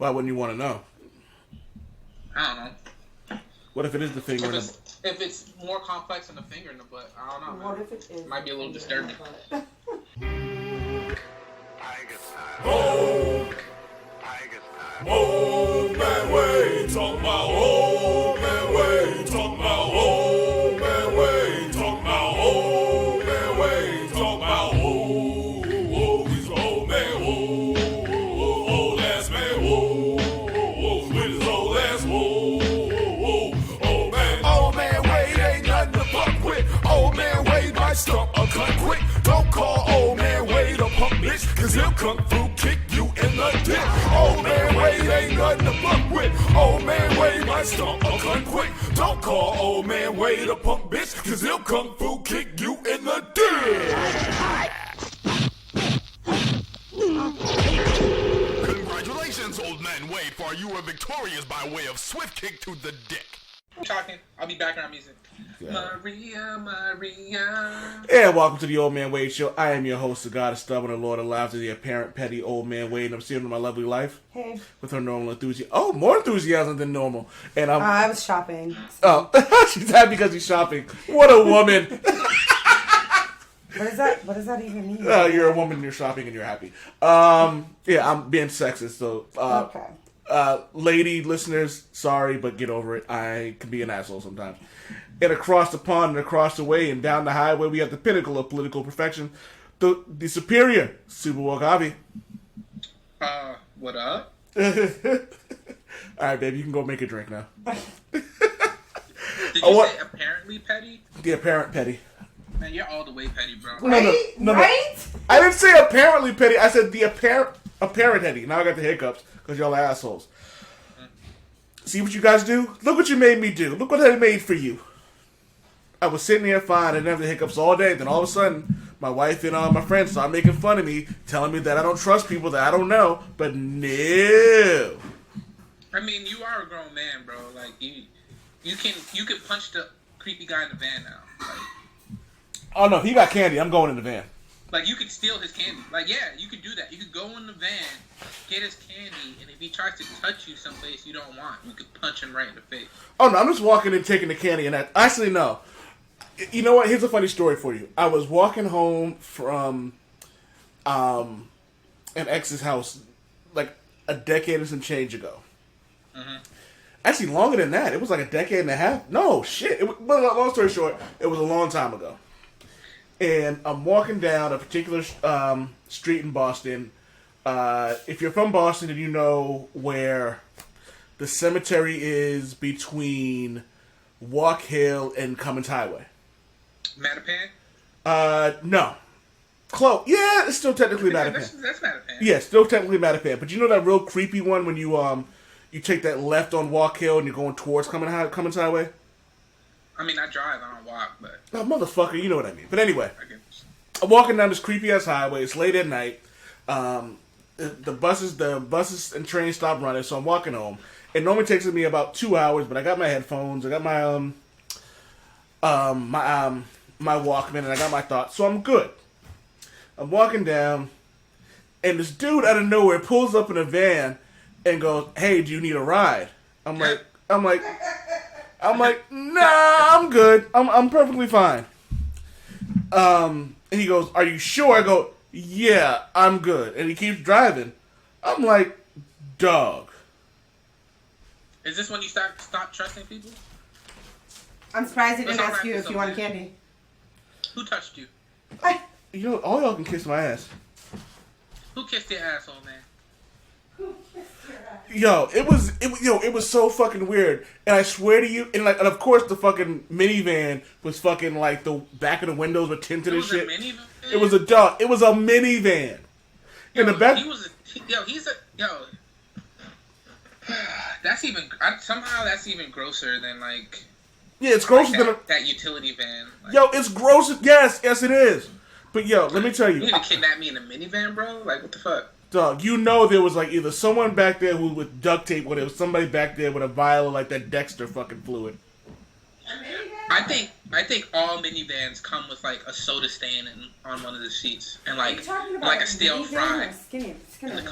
Why wouldn't you want to know? I don't know. What if it is the finger? If it's more complex than the finger in the butt, I don't know. What if it is? Might be a little disturbing. Oh, old man way, talk about old man way, talk about old man way, talk about old man way, talk about he's an old man, old ass man, with his old ass, old man way ain't nothing to fuck with, old man way might stump a cunt quick, don't call old man way the punk bitch, cause he'll come through, kick you in the dick. Old man Wade ain't nothing to fuck with. Old man Wade might stomp a cunt quick. Don't call old man Wade a punk bitch, cause he'll come through, kick you in the dick. Congratulations, old man Wade, for you are victorious by way of swift kick to the dick. Talking. I'll be background music. Yeah. Maria. And welcome to the Old Man Wade Show. I am your host, the God of Stubborn, the Lord of Lives, the apparent petty Old Man Wade. And I'm sitting with my lovely wife. Hey. With her normal enthusiasm. Oh, more enthusiasm than normal. And I was shopping. So. Oh, she's happy because she's shopping. What a woman. What does that even mean? You're a woman, you're shopping, and you're happy. Yeah, I'm being sexist, so. Okay. Lady listeners, sorry, but get over it. I can be an asshole sometimes. And across the pond and across the way and down the highway, we have the pinnacle of political perfection, the superior Super Wakabi. What up? All right, baby, you can go make a drink now. Did you say apparently petty? The apparent petty. Man, you're all the way petty, bro. Right? No. Right? I didn't say apparently petty. I said the apparent petty. Now I got the hiccups because y'all are assholes. See what you guys do? Look what you made me do. Look what I made for you. I was sitting here fine and having the hiccups all day. Then all of a sudden, my wife and my friends started making fun of me, telling me that I don't trust people that I don't know. But no. I mean, you are a grown man, bro. Like you can punch the creepy guy in the van now. Like, oh no, if he got candy, I'm going in the van. Like, you could steal his candy. Like, yeah, you could do that. You could go in the van, get his candy, and if he tries to touch you someplace you don't want, you could punch him right in the face. Oh, no, I'm just walking in, taking the candy, and that... Actually, no. You know what? Here's a funny story for you. I was walking home from an ex's house, like, a decade and some change ago. Mm-hmm. Actually, longer than that. It was like a decade and a half. No, shit. But long story short, it was a long time ago. And I'm walking down a particular street in Boston. If you're from Boston, then you know where the cemetery is between Walk Hill and Cummins Highway. Mattapan? No. Close. Yeah, it's still technically Mattapan. That's Mattapan. Yeah, still technically Mattapan. But you know that real creepy one when you take that left on Walk Hill and you're going towards Cummins Highway? I mean, I drive, I don't walk, but... Oh, motherfucker, you know what I mean. But anyway, I'm walking down this creepy-ass highway. It's late at night. The buses and trains stop running, so I'm walking home. It normally takes me about 2 hours, but I got my headphones, I got my my Walkman, and I got my thoughts, so I'm good. I'm walking down, and this dude out of nowhere pulls up in a van and goes, "Hey, do you need a ride?" I'm like, nah, I'm good. I'm perfectly fine. And he goes, "Are you sure?" I go, "Yeah, I'm good." And he keeps driving. I'm like, dog. Is this when you stop trusting people? I'm surprised he didn't ask you if you wanted candy. Who touched you? You know, all y'all can kiss my ass. Who kissed your asshole, man? Yo, it was so fucking weird, and I swear to you, and of course the fucking minivan was fucking like the back of the windows were tinted and shit. It was a dog. It was a minivan. In the back, That's even grosser than like. Yeah, it's grosser than that utility van. Like, yo, it's gross. Yes, it is. But yo, let me tell you. You gonna kidnap me in a minivan, bro? Like, what the fuck? Dog, you know there was like either someone back there who with duct tape, or there was somebody back there with a vial of like that Dexter fucking fluid. I think all minivans come with like a soda stain on one of the seats and like a stale fry. Skinny.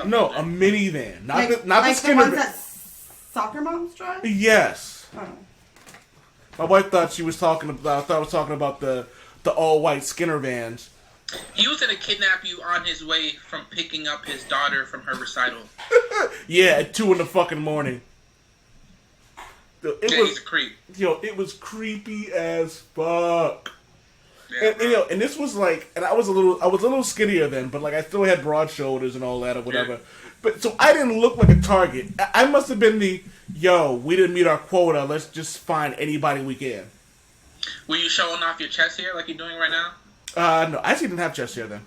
No, a minivan, not the like Skinner the ones that soccer moms drive. Yes. Oh. My wife thought she was talking about. I thought I was talking about the all white Skinner vans. He was gonna kidnap you on his way from picking up his daughter from her recital. Yeah, at 2 in the fucking morning. He's a creep. Yo, it was creepy as fuck. Yeah, and this was like, and I was a little skinnier then, but like I still had broad shoulders and all that or whatever. Yeah. But so I didn't look like a target. I must have been we didn't meet our quota. Let's just find anybody we can. Were you showing off your chest hair like you're doing right now? No, I actually didn't have chest hair then.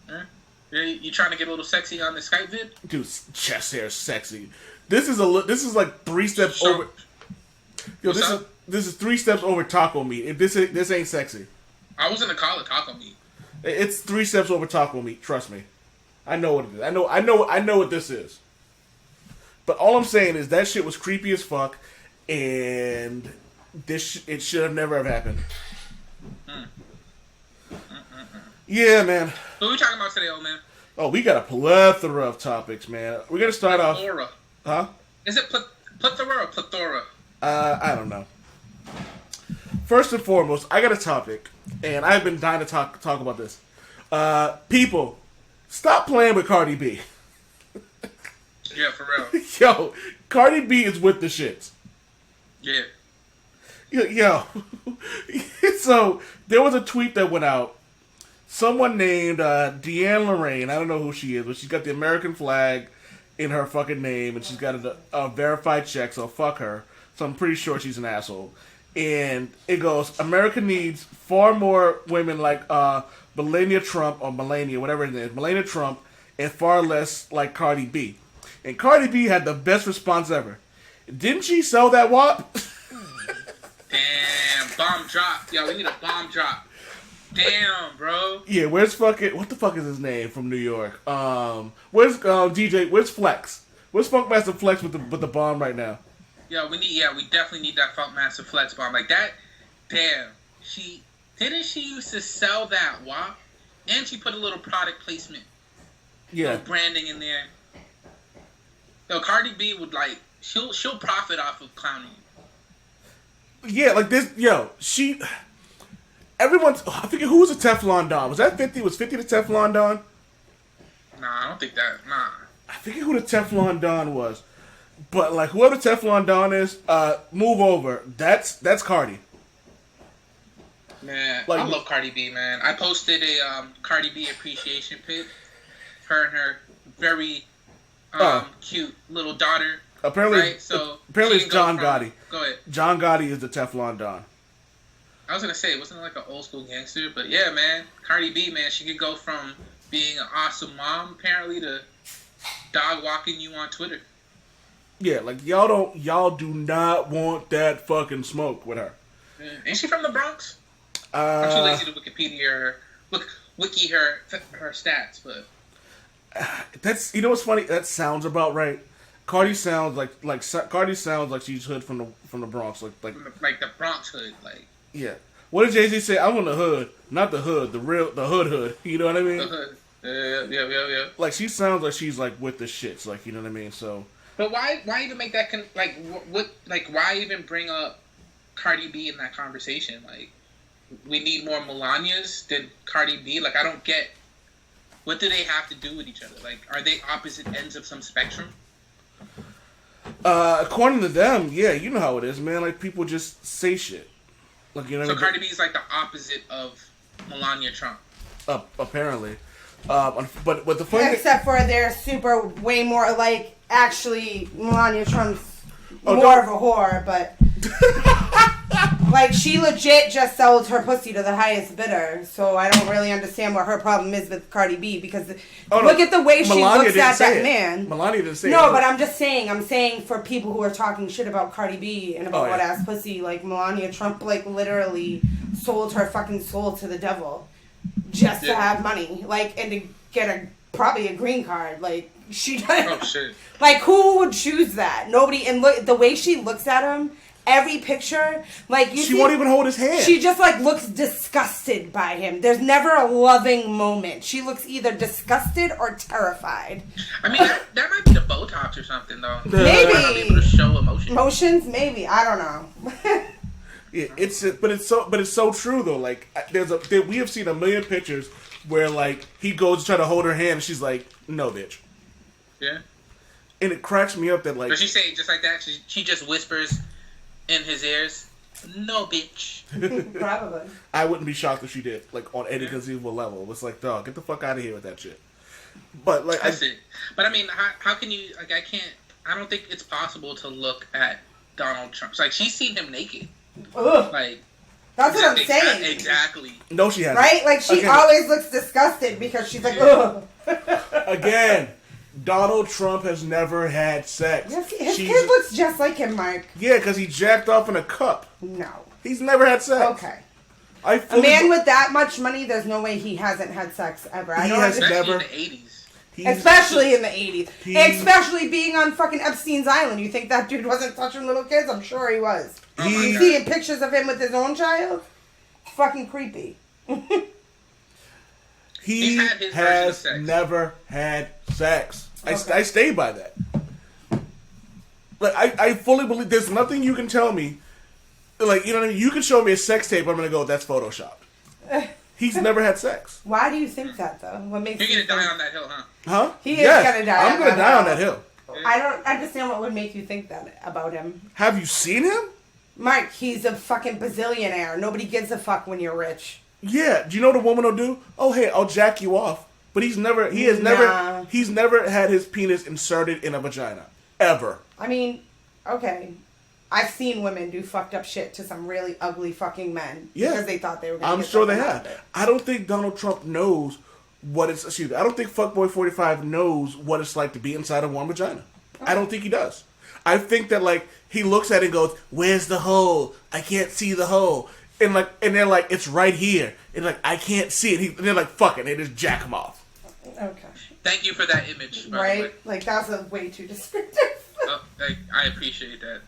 Yeah. You trying to get a little sexy on the Skype vid? Dude, chest hair is sexy. This is like 3 steps over. Yo, this is 3 steps over taco meat. This ain't sexy. I was gonna call it taco meat. It's 3 steps over taco meat. Trust me, I know what it is. I know what this is. But all I'm saying is that shit was creepy as fuck, and it should have never have happened. Yeah, man. What are we talking about today, old man? Oh, we got a plethora of topics, man. We're gonna start off. Plethora. Huh? Is it plethora or plethora? I don't know. First and foremost, I got a topic, and I've been dying to talk about this. People, stop playing with Cardi B. Yeah, for real. Yo, Cardi B is with the shits. Yeah. Yo. So, there was a tweet that went out. Someone named Deanne Lorraine, I don't know who she is, but she's got the American flag in her fucking name, and she's got a verified check, so fuck her. So I'm pretty sure she's an asshole. And it goes, America needs far more women like Melania Trump, or Melania, whatever it is, Melania Trump, and far less like Cardi B. And Cardi B had the best response ever. Didn't she sell that WAP? Damn, bomb drop. Yo, we need a bomb drop. Damn, bro. Yeah, what the fuck is his name from New York? Where's Flex? Where's Funkmaster Flex with the bomb right now? We definitely need that Funkmaster Flex bomb. Like that, damn. She used to sell that WAP? And she put a little product placement. Yeah. Little branding in there. Yo, Cardi B would she'll profit off of clowning. Yeah, like this, I forget who was the Teflon Don. Was that 50? Was 50 the Teflon Don? Nah, I don't think that. Nah. I forget who the Teflon Don was. But, like, whoever Teflon Don is, move over. That's Cardi. Man, I love Cardi B, man. I posted a Cardi B appreciation pic. Her and her very cute little daughter. Apparently, right? So apparently it's John Gotti. Go ahead. John Gotti is the Teflon Don. I was gonna say, wasn't it like an old school gangster? But yeah, man, Cardi B, man, she could go from being an awesome mom, apparently, to dog walking you on Twitter. Yeah, like y'all do not want that fucking smoke with her. Yeah. Ain't she from the Bronx? I'm too lazy to Wikipedia wiki her stats, but that's, you know what's funny? That sounds about right. Cardi sounds like she's hood from the Bronx, like the Bronx hood, like. Yeah. What did Jay-Z say? I'm on the hood, not the hood, the hood. You know what I mean? The hood. Yeah. Like she sounds like she's like with the shits, like, you know what I mean? So. But why even make that why even bring up Cardi B in that conversation? Like, we need more Melanias than Cardi B. Like, I don't get. What do they have to do with each other? Like, are they opposite ends of some spectrum? According to them, yeah, you know how it is, man. Like, people just say shit. Like, you know. So Cardi B is like the opposite of Melania Trump. Apparently, but the funny except for they're super way more like actually Melania Trump's more of a whore, but like she legit just sold her pussy to the highest bidder. So I don't really understand what her problem is with Cardi B because look at the way she looks at that man. Melania didn't say no, but I'm just saying. I'm saying for people who are talking shit about Cardi B and about what ass pussy, like Melania Trump, like literally sold her fucking soul to the devil just to have money, like, and to get probably a green card, like she. Oh shit! Like who would choose that? Nobody. And look, the way she looks at him every picture, like she won't even hold his hand. She just like looks disgusted by him. There's never a loving moment. She looks either disgusted or terrified. I mean, that might be the Botox or something, though. Maybe. Might not be able to show emotion. Emotions, maybe. I don't know. Yeah, but it's so true though. Like we have seen a million pictures where like he goes to try to hold her hand and she's like, "No, bitch." Yeah. And it cracks me up that like. Does she say it just like that? She just whispers in his ears, "No, bitch." Probably. I wouldn't be shocked if she did, like on any conceivable level. It's like, dog, get the fuck out of here with that shit. But like, That's it. But I mean, how can you like? I don't think it's possible to look at Donald Trump. It's like she's seen him naked. Ugh. Like. That's what I'm saying. Exactly. No, she hasn't. Right? Like, she always looks disgusted because she's like, ugh. Again, Donald Trump has never had sex. Yes, his kid looks just like him, Mark. Yeah, because he jacked off in a cup. No. He's never had sex. Okay. A man with that much money, there's no way he hasn't had sex ever. I don't has understand. never. In the 80s. Especially in the 80s. Especially being on fucking Epstein's Island. You think that dude wasn't touching little kids? I'm sure he was. You seeing pictures of him with his own child? Fucking creepy. He has never had sex. Okay. I stay by that. Like I fully believe there's nothing you can tell me. Like, you know what I mean? You can show me a sex tape, I'm gonna go, that's Photoshop. He's never had sex. Why do you think that though? What makes You're gonna die on that hill, huh? Huh? He is gonna die. I'm gonna die on that hill. I don't understand what would make you think that about him. Have you seen him? Mike, he's a fucking bazillionaire. Nobody gives a fuck when you're rich. Yeah. Do you know what a woman will do? Oh, hey, I'll jack you off. But he's never had his penis inserted in a vagina. Ever. I mean, okay. I've seen women do fucked up shit to some really ugly fucking men. Yeah. Because they thought they were going to I'm sure they have. I don't think Donald Trump knows what it's... Excuse me. I don't think Fuckboy 45 knows what it's like to be inside of one vagina. Oh. I don't think he does. I think that, like, he looks at it and goes, where's the hole? I can't see the hole. And they're like, it's right here. And like, I can't see it. And they're like, fuck it. They just jack him off. Okay. Thank you for that image. Right? Like, that's a way too descriptive. I appreciate that.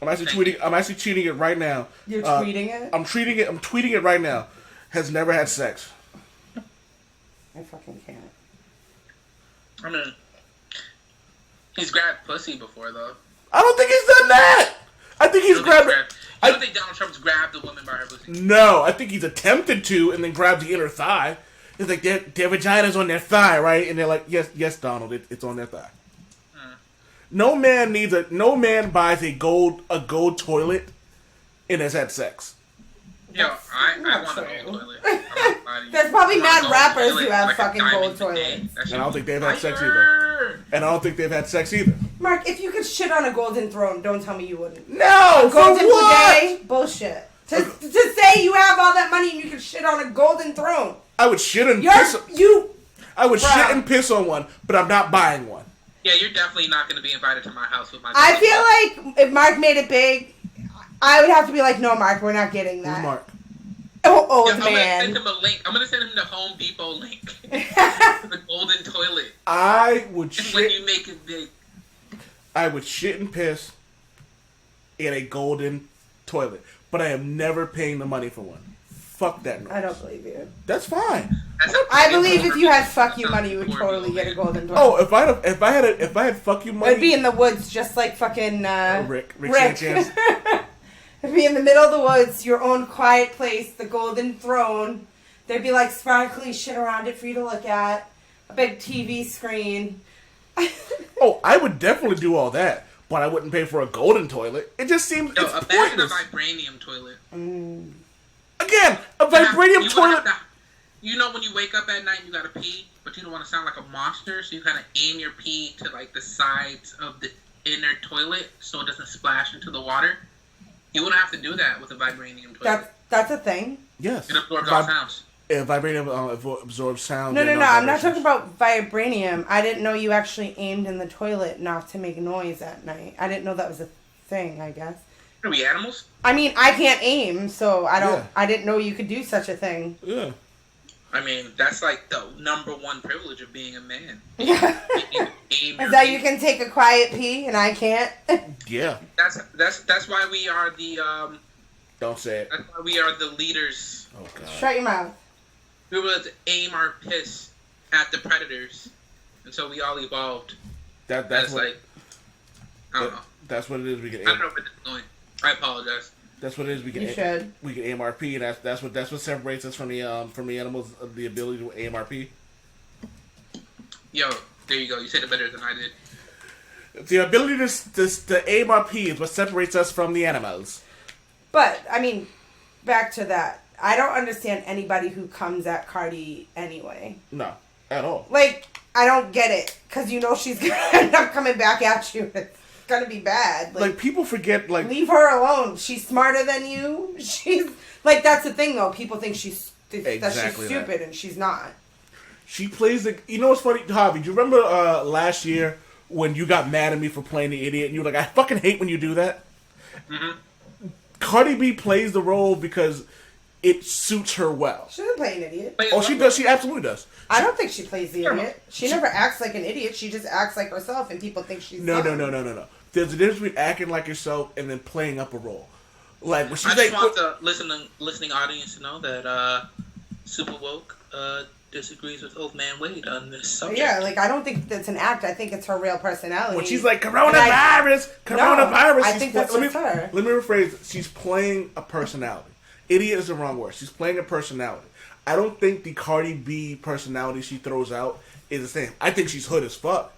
I'm actually tweeting it right now. You're tweeting it? I'm tweeting it right now. Has never had sex. I fucking can't. I mean, he's grabbed pussy before, though. I don't think he's done that. I think he's grabbed... I don't think Donald Trump's grabbed a woman by her pussy. No, I think he's attempted to and then grabbed the inner thigh. It's like their vagina's on their thigh, right? And they're like, yes, Donald, it's on their thigh. No man buys a gold toilet and has had sex. Yo, I want a gold toilet. There's probably mad rappers who have fucking gold toilets. And I don't think they've had sex either. Mark, if you could shit on a golden throne, don't tell me you wouldn't. No, a golden what? bidet? Bullshit. To say you have all that money and you can shit on a golden throne. I would shit and piss. I would shit and piss on one, but I'm not buying one. Yeah, you're definitely not going to be invited to my house with my. I feel like if Mark made it big, I would have to be like, no, Mark, we're not getting that. Who's Mark? Oh, yeah, man. I'm going to send him a link. I'm going to send him the Home Depot link. For the golden toilet. I would shit. When you make it big. I would shit and piss in a golden toilet. But I am never paying the money for one. Fuck that noise. I don't believe you. That's fine. I believe if you had fuck you money, you would totally get a golden toilet. Oh, if I had fuck you money, it'd be in the woods, just like fucking Rick. It'd be in the middle of the woods, your own quiet place, the golden throne. There'd be like sparkly shit around it for you to look at, a big TV screen. Oh, I would definitely do all that, but I wouldn't pay for a golden toilet. It just seems it's imagine pointless. a vibranium toilet. Again, a vibranium toilet. You know when you wake up at night and you gotta pee, but you don't want to sound like a monster, so you kind of aim your pee to like the sides of the inner toilet so it doesn't splash into the water. You wouldn't have to do that with a vibranium toilet. That's a thing. Yes. It absorbs all sounds. Vibranium absorbs sound. No. I'm not talking about vibranium. I didn't know you actually aimed in the toilet not to make noise at night. I didn't know that was a thing. I guess. Are we animals? I mean, I can't aim, so I don't. Yeah. I didn't know you could do such a thing. Yeah. I mean, that's like the number one privilege of being a man. Is that you can take a quiet pee and I can't? Yeah. That's why we are the Don't say it. That's why we are the leaders. Oh God. Shut your mouth. We were to aim our piss at the predators, and so we all evolved. That's what, like, I don't know. That's what it is. We can. I don't know where this is going. I apologize. That's what it is. We can. We can AMRP, and that's what separates us from the animals. The ability to AMRP. Yo, there you go. You said it better than I did. The ability to AMRP is what separates us from the animals. But I mean, back to that. I don't understand anybody who comes at Cardi anyway. No, at all. Like, I don't get it, because you know she's gonna end up coming back at you. It's gonna be bad. Like people forget, like, leave her alone. She's smarter than you. She's like, that's the thing though. People think she's stupid, and she's not. She plays the. You know what's funny, Javi? Do you remember last year when you got mad at me for playing the idiot, and you were like, "I fucking hate when you do that." Mm-hmm. Cardi B plays the role because it suits her well. She doesn't play an idiot. Oh, she does. She absolutely does. I don't think she plays the idiot. She never acts like an idiot. She just acts like herself, and people think she's No. There's a difference between acting like yourself and then playing up a role. Like when she's I just want the listening audience to know that Super Woke disagrees with Old Man Wade on this subject. Yeah, like I don't think that's an act. I think it's her real personality. When she's like coronavirus. I think that's just her. Let me rephrase it. She's playing a personality. Idiot is the wrong word. She's playing a personality. I don't think the Cardi B personality she throws out is the same. I think she's hood as fuck.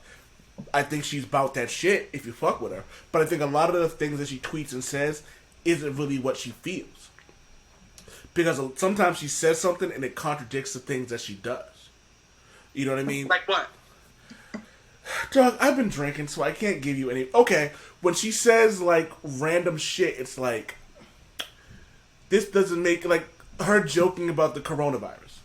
I think she's about that shit if you fuck with her. But I think a lot of the things that she tweets and says isn't really what she feels. Because sometimes she says something and it contradicts the things that she does. You know what I mean? Like what? Doug, I've been drinking, so I can't give you any... Okay, when she says, like, random shit, it's like... This doesn't make... Like, her joking about the coronavirus.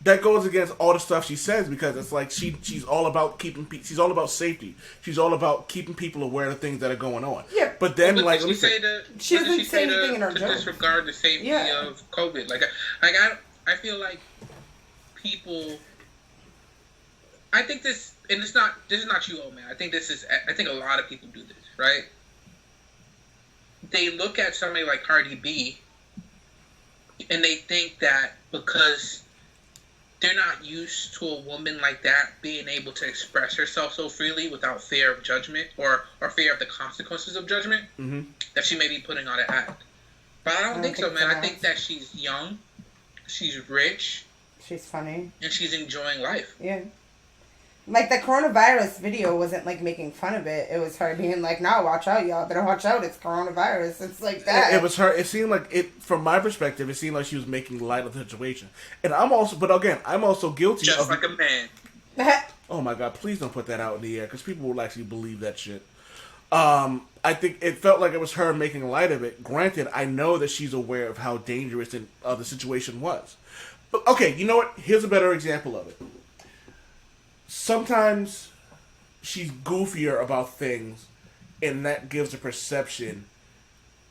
That goes against all the stuff she says because it's like she's all about she's all about safety. She's all about keeping people aware of things that are going on. Yeah. But then, like, let me say... She doesn't say anything in her joke. Disregard the safety of COVID. I feel like people... I think this... And this is not you, old man. I think a lot of people do this, right? They look at somebody like Cardi B and they think that because they're not used to a woman like that being able to express herself so freely without fear of judgment or fear of the consequences of judgment, that she may be putting on an act. But I don't think so, man. I think that she's young, she's rich, she's funny, and she's enjoying life. Yeah. Like, the coronavirus video wasn't, like, making fun of it. It was her being like, no, watch out, y'all. Better watch out. It's coronavirus. It's like that. It was her. It seemed like from my perspective, it seemed like she was making light of the situation. And I'm also guilty Just of... like a man. Oh, my God. Please don't put that out in the air, because people will actually believe that shit. I think it felt like it was her making light of it. Granted, I know that she's aware of how dangerous the situation was. But, okay, you know what? Here's a better example of it. Sometimes she's goofier about things, and that gives a perception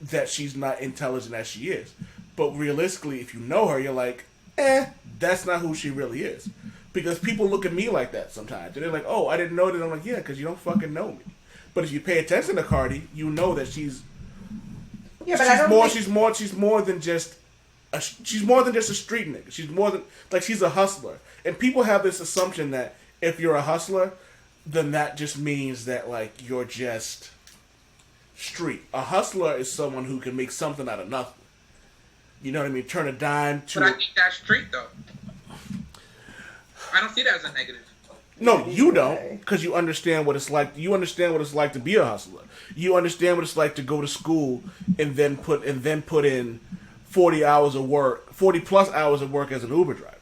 that she's not intelligent as she is. But realistically, if you know her, you're like, that's not who she really is. Because people look at me like that sometimes. And they're like, oh, I didn't know that. I'm like, yeah, because you don't fucking know me. But if you pay attention to Cardi, you know that she's... Yeah, but she's more than just a street nigga. She's more than... Like, she's a hustler. And people have this assumption that if you're a hustler, then that just means that, like, you're just street. A hustler is someone who can make something out of nothing. You know what I mean? Turn a dime to... But I think that's street, though. I don't see that as a negative. No, you don't, because you understand what it's like. You understand what it's like to be a hustler. You understand what it's like to go to school and then put in 40 plus hours of work as an Uber driver.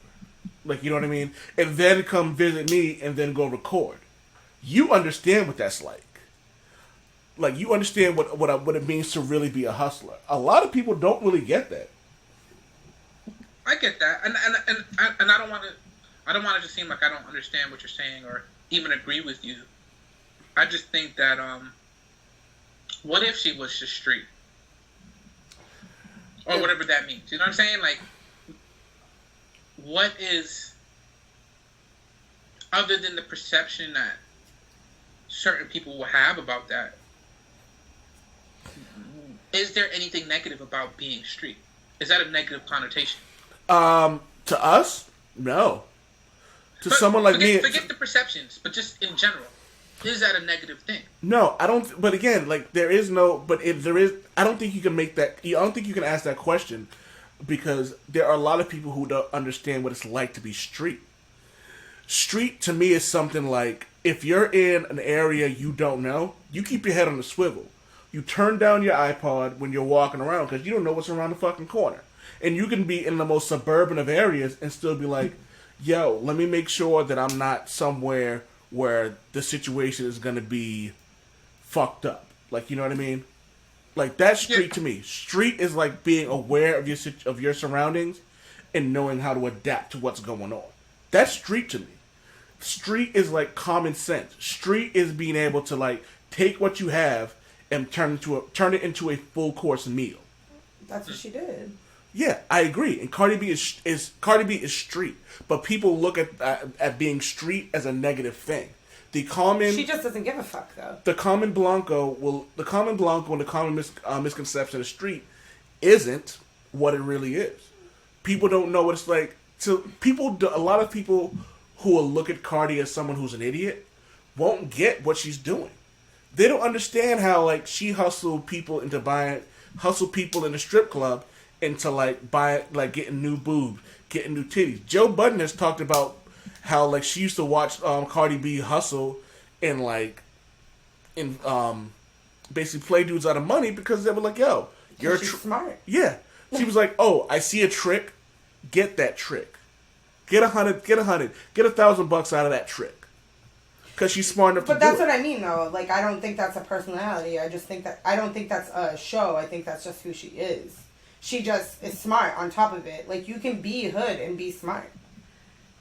Like, you know what I mean? And then come visit me and then go record. You understand what that's like. Like, you understand what it means to really be a hustler. A lot of people don't really get that. I get that. And I don't want to just seem like I don't understand what you're saying or even agree with you. I just think that, what if she was just street? Or whatever that means. You know what I'm saying? Like, what is, other than the perception that certain people will have about that, is there anything negative about being street? Is that a negative connotation? To us, no. To someone like me, forget the perceptions, but just in general, is that a negative thing? No, I don't. But again, like there is no. But if there is, I don't think you can make that. I don't think you can ask that question because there are a lot of people who don't understand what it's like to be street. Street to me is something like if you're in an area you don't know, you keep your head on the swivel. You turn down your iPod when you're walking around because you don't know what's around the fucking corner. And you can be in the most suburban of areas and still be like, yo, let me make sure that I'm not somewhere where the situation is going to be fucked up. Like, you know what I mean? Like, that's street to me. Street is like being aware of your surroundings and knowing how to adapt to what's going on. That's street to me. Street is like common sense. Street is being able to like take what you have and turn it into a full course meal. That's what she did. Yeah, I agree. And Cardi B is street, but people look at being street as a negative thing. She just doesn't give a fuck though. The common Blanco and the common misconception of street isn't what it really is. People don't know what it's like. A lot of people who will look at Cardi as someone who's an idiot won't get what she's doing. They don't understand how like she hustled people in the strip club into like getting new boobs, getting new titties. Joe Budden has talked about how like she used to watch Cardi B hustle and basically play dudes out of money because they were like, yo, you're smart. Yeah. She was like, oh, I see a trick, get that trick. Get $100, get $1,000 out of that trick. Because she's smart enough to do it. But that's what I mean, though. Like, I don't think that's a personality. I don't think that's a show. I think that's just who she is. She just is smart on top of it. Like, you can be hood and be smart.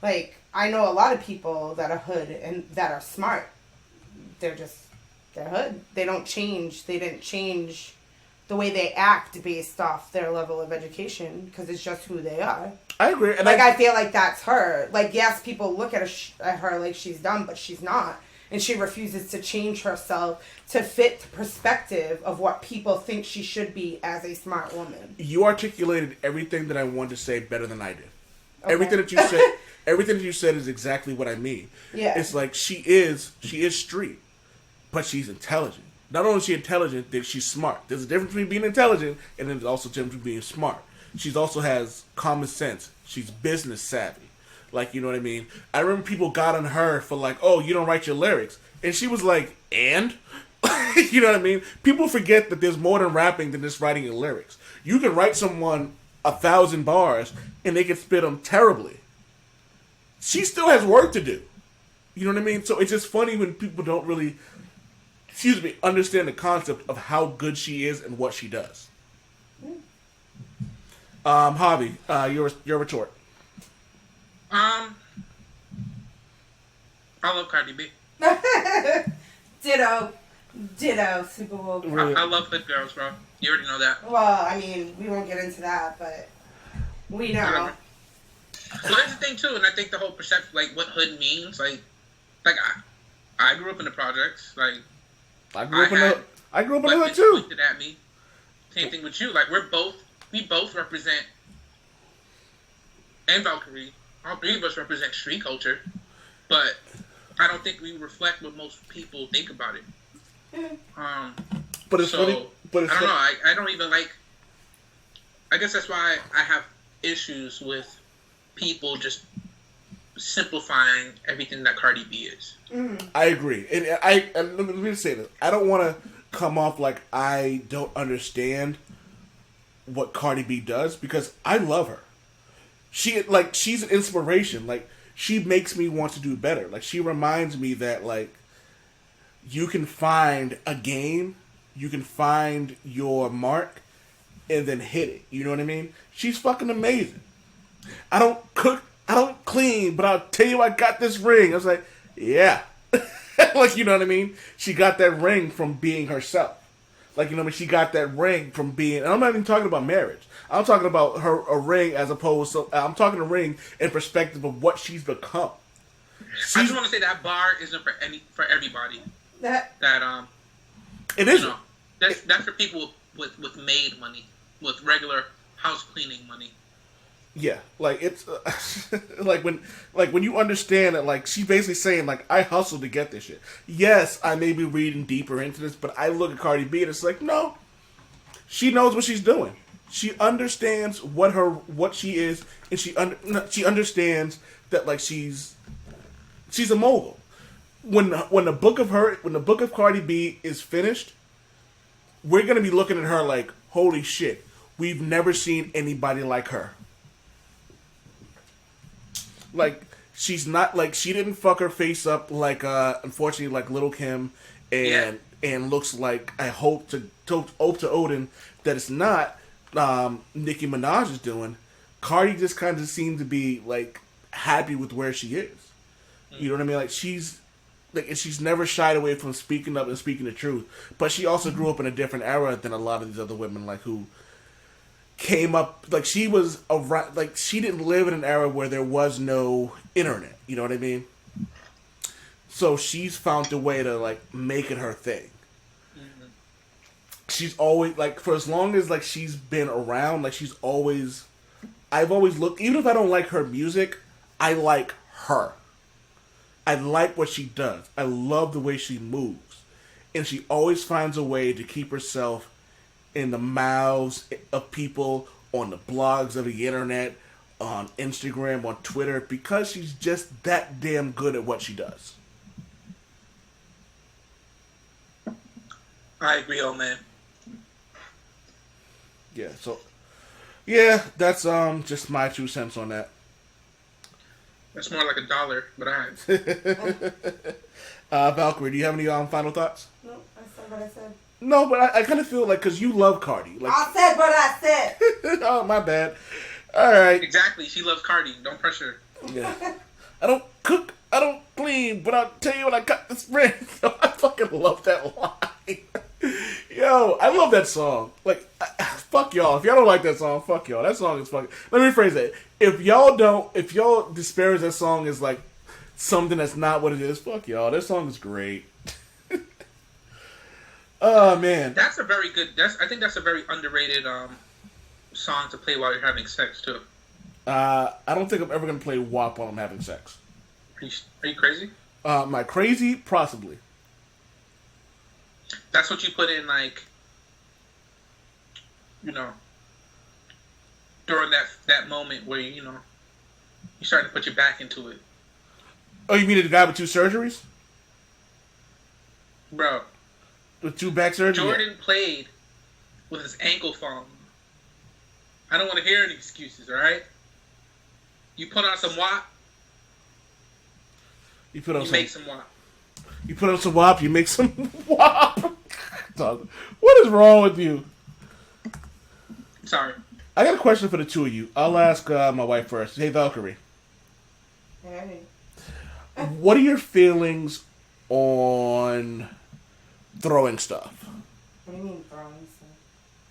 Like, I know a lot of people that are hood and that are smart. They're hood. They don't change. They didn't change the way they act based off their level of education because it's just who they are. I agree. And I feel like that's her. Like, yes, people look at her like she's dumb, but she's not. And she refuses to change herself to fit the perspective of what people think she should be as a smart woman. You articulated everything that I wanted to say better than I did. Okay. Everything that you said is exactly what I mean. Yeah. It's like she is street, but she's intelligent. Not only is she intelligent, she's smart. There's a difference between being intelligent and then there's also a difference between being smart. She also has common sense. She's business savvy. Like, you know what I mean? I remember people got on her for like, oh, you don't write your lyrics. And she was like, and? You know what I mean? People forget that there's more than rapping than just writing your lyrics. You can write someone 1,000 bars and they can spit them terribly. She still has work to do. You know what I mean? So it's just funny when people don't really, understand the concept of how good she is and what she does. Javi, your retort. I love Cardi B. Ditto, Super Bowl. Really? I love hood girls, bro. You already know that. Well, I mean, we won't get into that, but we know. So that's the thing too, and I think the whole perception, like what hood means, like I grew up in the projects, like I grew up in the hood too. Pointed at me. Same thing with you. Like we both represent, and Valkyrie, all three of us represent street culture, but I don't think we reflect what most people think about it. But it's funny. But it's I don't know. I don't even like. I guess that's why I have issues with people just simplifying everything that Cardi B is. I agree, and let me just say this: I don't want to come off like I don't understand what Cardi B does because I love her. She's an inspiration. Like, she makes me want to do better. Like, she reminds me that like you can find a game, you can find your mark, and then hit it. You know what I mean? She's fucking amazing. I don't cook, I don't clean, but I'll tell you I got this ring. I was like, yeah. Like, you know what I mean? She got that ring from being herself. Like, you know, when she got that ring from being, and I'm not even talking about marriage. I'm talking about a ring as opposed to, I'm talking a ring in perspective of what she's become. I just want to say that bar isn't for everybody. It isn't. You know, that's for people with maid money, with regular house cleaning money. Yeah, like it's like when you understand that, like she's basically saying like I hustled to get this shit. Yes, I may be reading deeper into this, but I look at Cardi B and it's like no, she knows what she's doing. She understands what she is, and she understands that like she's a mogul. When the book of Cardi B is finished, we're gonna be looking at her like holy shit, we've never seen anybody like her. Like, she's not, like, she didn't fuck her face up like, unfortunately, like Lil' Kim, and looks like, I hope to Odin, that it's not, Nicki Minaj is doing. Cardi just kind of seemed to be, like, happy with where she is. You know what I mean? Like, she's never shied away from speaking up and speaking the truth. But she also grew up in a different era than a lot of these other women, like, who came up, like she was around, like she didn't live in an era where there was no internet, you know what I mean? So she's found a way to like make it her thing. Mm-hmm. She's always like, for as long as like she's been around, like I've always looked, even if I don't like her music, I like her. I like what she does. I love the way she moves. And she always finds a way to keep herself in the mouths of people, on the blogs of the internet, on Instagram, on Twitter, because she's just that damn good at what she does. I agree, old man. Yeah, so yeah, that's just my 2 cents on that. That's more like $1, but alright. Valkyrie, do you have any final thoughts? No, I said what I said. No, but I kind of feel like, because you love Cardi. Like, I said what I said. Oh, my bad. All right. Exactly. She loves Cardi. Don't pressure her. Yeah. I don't cook, I don't clean, but I'll tell you when I cut this bread. I fucking love that line. Yo, I love that song. Like, fuck y'all. If y'all don't like that song, fuck y'all. That song is fucking... Let me rephrase that. If y'all disparage that song as, like, something that's not what it is, fuck y'all. That song is great. Oh man, that's a very good. I think that's a very underrated song to play while you're having sex too. I don't think I'm ever gonna play WAP while I'm having sex. Are you crazy? Am I crazy? Possibly. That's what you put in, like, you know, during that moment where you start to put your back into it. Oh, you mean the guy with 2 surgeries? Bro. With 2 back surgeries? Jordan played with his ankle falling. I don't want to hear any excuses, alright? You put on some WAP. You make some WAP. You put on some WAP, you make some WAP. What is wrong with you? Sorry. I got a question for the 2 of you. I'll ask my wife first. Hey, Valkyrie. Hey. What are your feelings on throwing stuff? What do you mean throwing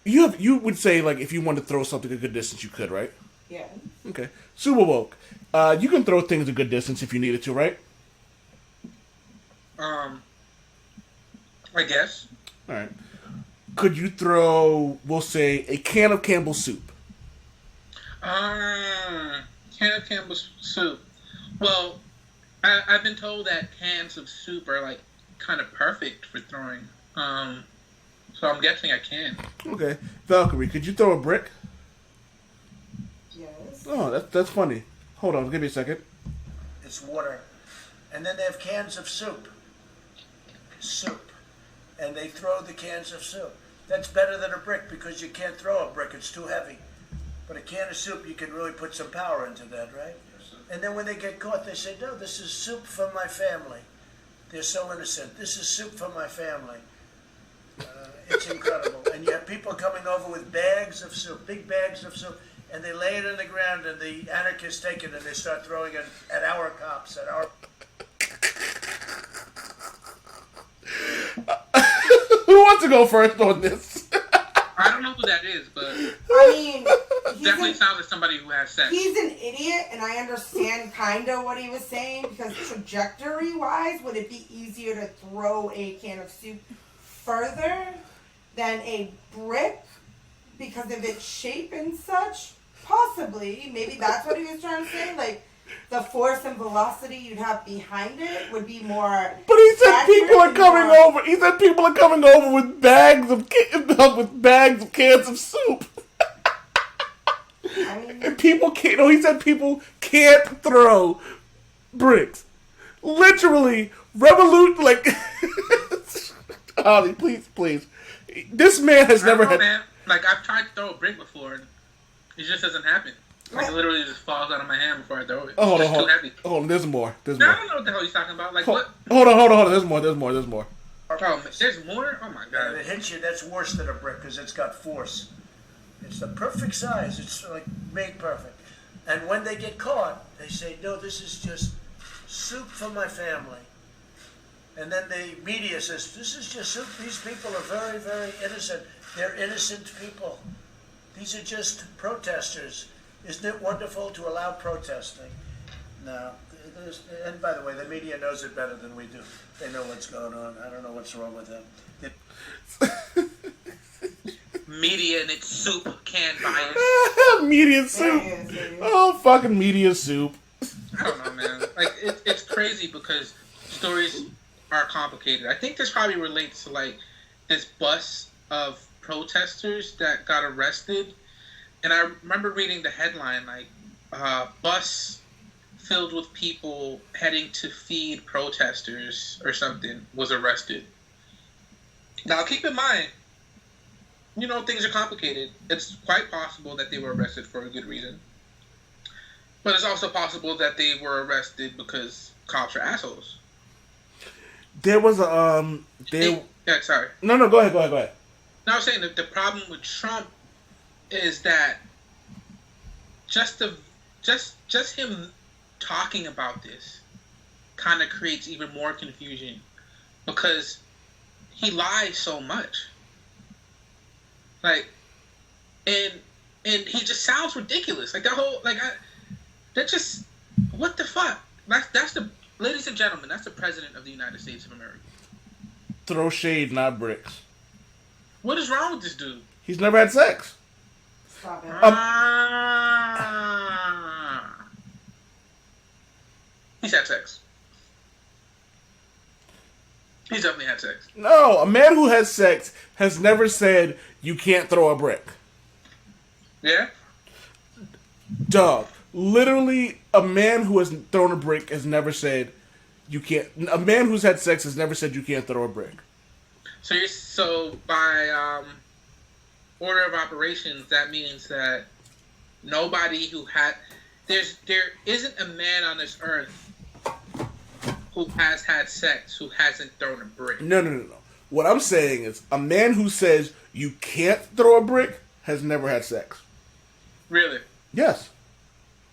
stuff? You would say, like, if you wanted to throw something a good distance, you could, right? Yeah. Okay. Super woke. You can throw things a good distance if you needed to, right? I guess. All right. Could you throw, we'll say, a can of Campbell's soup? Can of Campbell's soup. Well, I've been told that cans of soup are, like, kind of perfect for throwing. So I'm guessing I can. Okay. Valkyrie, could you throw a brick? Yes. Oh, that's funny. Hold on, give me a second. It's water. And then they have cans of soup. Soup. And they throw the cans of soup. That's better than a brick because you can't throw a brick. It's too heavy. But a can of soup, you can really put some power into that, right? And then when they get caught, they say, no, this is soup for my family. They're so innocent. This is soup for my family. It's incredible. And you have people coming over with bags of soup, big bags of soup, and they lay it on the ground, and the anarchists take it, and they start throwing it at our cops, at our... Who wants wants to go first on this? I don't know who that is, but I mean, definitely sounds like somebody who has sex. he's an idiot, and I understand kind of what he was saying, because trajectory-wise, would it be easier to throw a can of soup further than a brick because of its shape and such? Possibly. Maybe that's what he was trying to say. Like, the force and velocity you'd have behind it would be more. But he said people are accurate coming and more- over. He said people are coming over with bags of cans of soup. I mean, And people can't. No, he said people can't throw bricks. Literally, like. Ollie, please. This man has I never don't know, had. man. Like, I've tried to throw a brick before, and it just doesn't happen. Like, it literally just falls out of my hand before I throw it. Oh, It's just too heavy. Hold on. There's more. No, I don't know what the hell he's talking about. Like, what? Hold on. There's more. Oh, there's more? Oh, my And God. it hits you, that's worse than a brick because it's got force. It's the perfect size. It's like made perfect. And when they get caught, they say, no, this is just soup for my family. And then the media says, this is just soup. These people are very, very innocent. They're innocent people. These are just protesters. Isn't it wonderful to allow protesting? No. And by the way, the media knows it better than we do. They know what's going on. I don't know what's wrong with them. Media and its soup can bias. Media soup. Oh, fucking media soup. I don't know, man. Like, it's crazy because stories are complicated. I think this probably relates to, like, this bus of protesters that got arrested. And I remember reading the headline, like, bus filled with people heading to feed protesters or something was arrested. Now, keep in mind, you know, things are complicated. It's quite possible that they were arrested for a good reason. But it's also possible that they were arrested because cops are assholes. There was a Yeah, sorry. No, go ahead. No, I was saying that the problem with Trump is that just him talking about this kind of creates even more confusion because he lies so much. Like, and he just sounds ridiculous. Like, that whole, like, what the fuck? That's the, ladies and gentlemen, that's the President of the United States of America. Throw shade, not bricks. What is wrong with this dude? He's never had sex. Stop it. He's had sex. He's definitely had sex. No, a man who has sex has never said you can't throw a brick. Yeah? Dog. Literally, a man who has thrown a brick has never said you can't. A man who's had sex has never said you can't throw a brick. So by order of operations, that means that nobody who had there isn't a man on this earth who has had sex who hasn't thrown a brick. No. What I'm saying is, a man who says you can't throw a brick has never had sex. Really? Yes.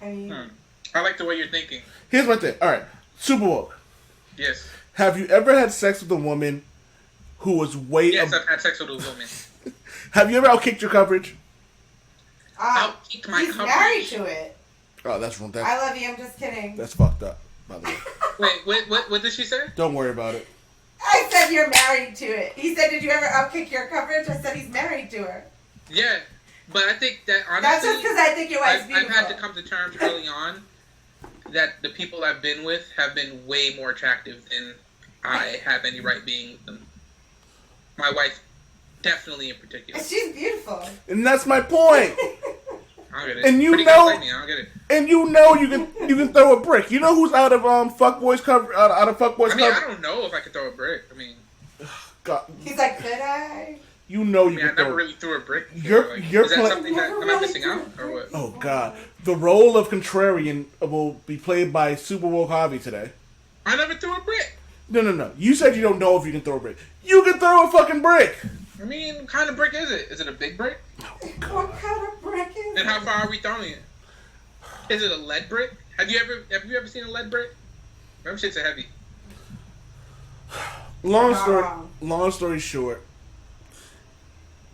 I mean, I like the way you're thinking. Here's my thing. All right, Super Bowl. Yes. Have you ever had sex with a woman who was way? Yes, I've had sex with a woman. Have you ever outkicked your coverage? Outkicked my he's coverage. married to it. Oh, that's wrong. I love you. I'm just kidding. That's fucked up. By the way, Wait, what did she say? don't worry about it. I said you're married to it. He said, "Did you ever outkick your coverage?" I said he's married to her. Yeah, but I think that honestly, That's just because I think your wife's I've beautiful. had to come to terms early on that the people I've been with have been way more attractive than I have any right being with them. My wife, definitely in particular. She's beautiful. And that's my point. I don't get it. And you Pretty know- girls like me, I don't get it. And you know you can throw a brick. You know who's out of fuckboys cover out of fuckboys I mean, cover? I don't know if I could throw a brick. I mean, God, He's like, could I? you know I you mean, I can never throw. really threw a brick. Before. You're- Like, you're is that play- something that am I missing out or what? Oh God, the role of contrarian will be played by Super Bowl Harvey today. I never threw a brick. No. You said you don't know if you can throw a brick. You can throw a fucking brick. I mean, what kind of brick is it? Is it a big brick? What kind of brick is And how far are we throwing it? Is it a lead brick? Have you ever seen a lead brick? Them shit's are heavy. Long story short,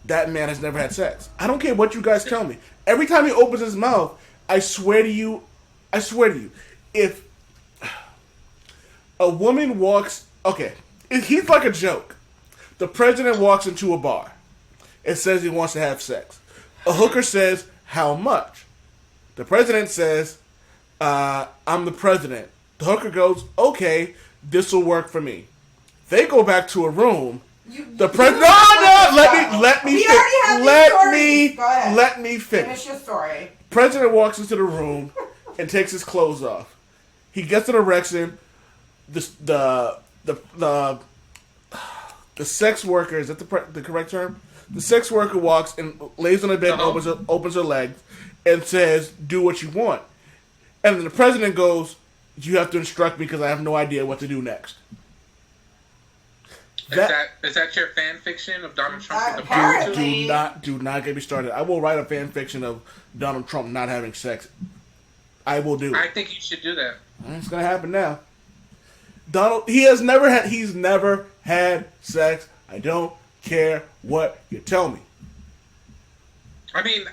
that man has never had sex. I don't care what you guys tell me. Every time he opens his mouth, I swear to you, if a woman walks, he's like a joke. The president walks into a bar and says he wants to have sex. A hooker says, how much? The president says, I'm the president. The hooker goes, okay, this will work for me. They go back to a room. Let me finish. Finish your story. President walks into the room and takes his clothes off. He gets an erection. The sex worker, is that the correct term? The sex worker walks and lays on the bed, opens her legs, and says, "Do what you want." And then the president goes, "You have to instruct me because I have no idea what to do next." Is that your fan fiction of Donald Trump? Do not get me started. I will write a fan fiction of Donald Trump not having sex. I will do it. I think you should do that. It's gonna happen now. He's never had sex. I don't care what you tell me. I mean,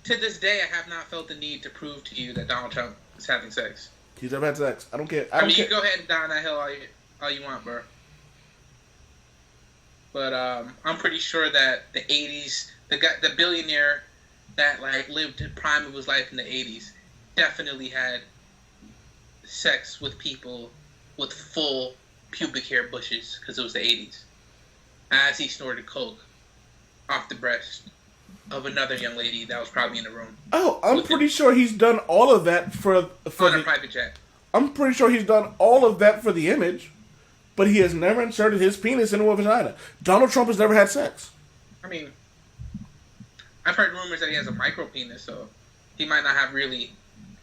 to this day, I have not felt the need to prove to you that Donald Trump is having sex. He's never had sex. I don't care. You go ahead and die on that hill all you want, bro. But I'm pretty sure that the '80s, the billionaire that lived the prime of his life in the '80s, definitely had sex with people with full pubic hair bushes because it was the '80s, as he snorted coke off the breast of another young lady that was probably in the room. Oh, I'm pretty sure he's done all of that for on a private jet. I'm pretty sure he's done all of that for the image, but he has never inserted his penis into a vagina. Donald Trump has never had sex. I mean, I've heard rumors that he has a micro penis, so he might not have really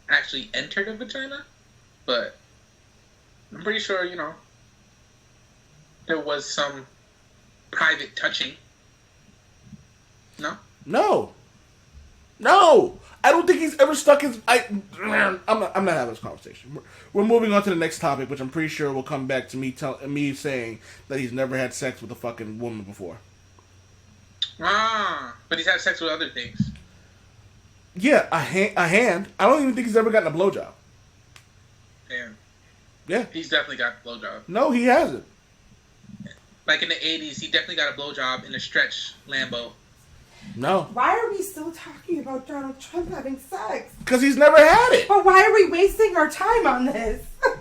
actually entered a vagina, but I'm pretty sure, there was some private touching. No? No. I don't think he's ever stuck his... I'm not having this conversation. We're moving on to the next topic, which I'm pretty sure will come back to me saying that he's never had sex with a fucking woman before. But he's had sex with other things. Yeah, a hand. I don't even think he's ever gotten a blowjob. Damn. Yeah. He's definitely got a blowjob. No, he hasn't. Like in the 80s, he definitely got a blowjob in a stretch Lambo. No. Why are we still talking about Donald Trump having sex? Because he's never had it. But why are we wasting our time on this? All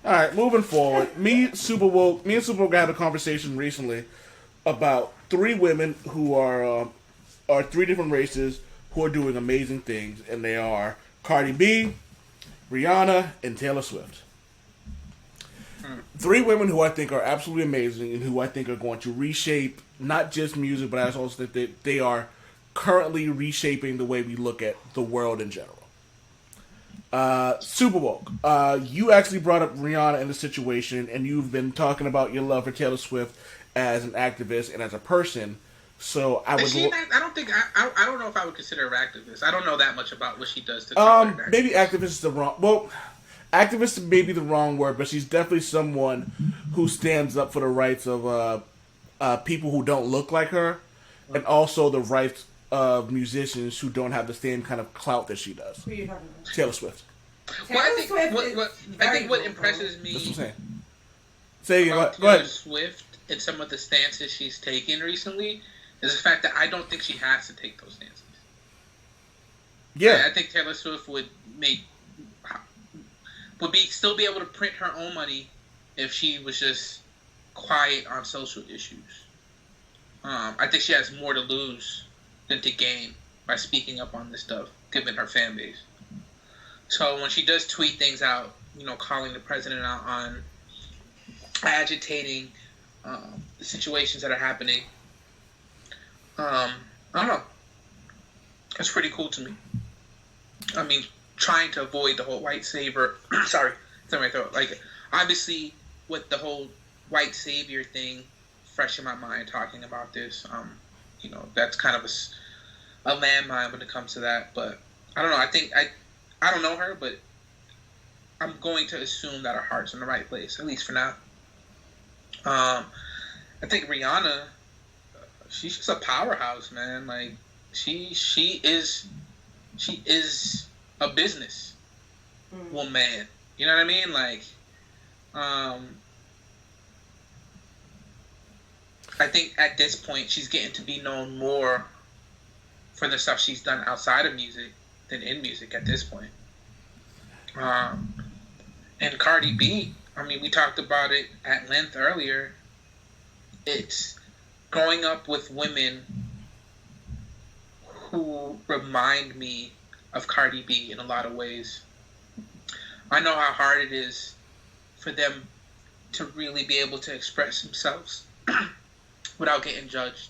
right, moving forward. Me and Super Woke had a conversation recently about 3 women who are 3 different races who are doing amazing things, and they are Cardi B, Rihanna, and Taylor Swift. 3 women who I think are absolutely amazing and who I think are going to reshape not just music, but I also think they are currently reshaping the way we look at the world in general. Super Woke, you actually brought up Rihanna in the situation, and you've been talking about your love for Taylor Swift as an activist and as a person. So I was. I don't know if I would consider her activist. I don't know that much about what she does to. Maybe activist is the wrong. Well, activist may be the wrong word, but she's definitely someone who stands up for the rights of people who don't look like her, and also the rights of musicians who don't have the same kind of clout that she does. Who are you talking about? Taylor Swift. Well, I think what impresses me. That's what I'm saying. Say again. Go Taylor ahead. Swift and some of the stances she's taken recently is the fact that I don't think she has to take those stances. Yeah, I think Taylor Swift would still be able to print her own money if she was just quiet on social issues. I think she has more to lose than to gain by speaking up on this stuff, given her fan base. So when she does tweet things out, calling the president out on agitating the situations that are happening, I don't know. It's pretty cool to me. I mean, trying to avoid the whole white savior. Sorry, it's in my throat. Like, obviously, with the whole white savior thing fresh in my mind, talking about this, that's kind of a landmine when it comes to that. But I don't know. I don't know her, but I'm going to assume that her heart's in the right place, at least for now. I think Rihanna, she's just a powerhouse, man. Like she is a business woman. You know what I mean? Like, I think at this point she's getting to be known more for the stuff she's done outside of music than in music at this point. And Cardi B, I mean, we talked about it at length earlier. It's growing up with women who remind me of Cardi B in a lot of ways. I know how hard it is for them to really be able to express themselves without getting judged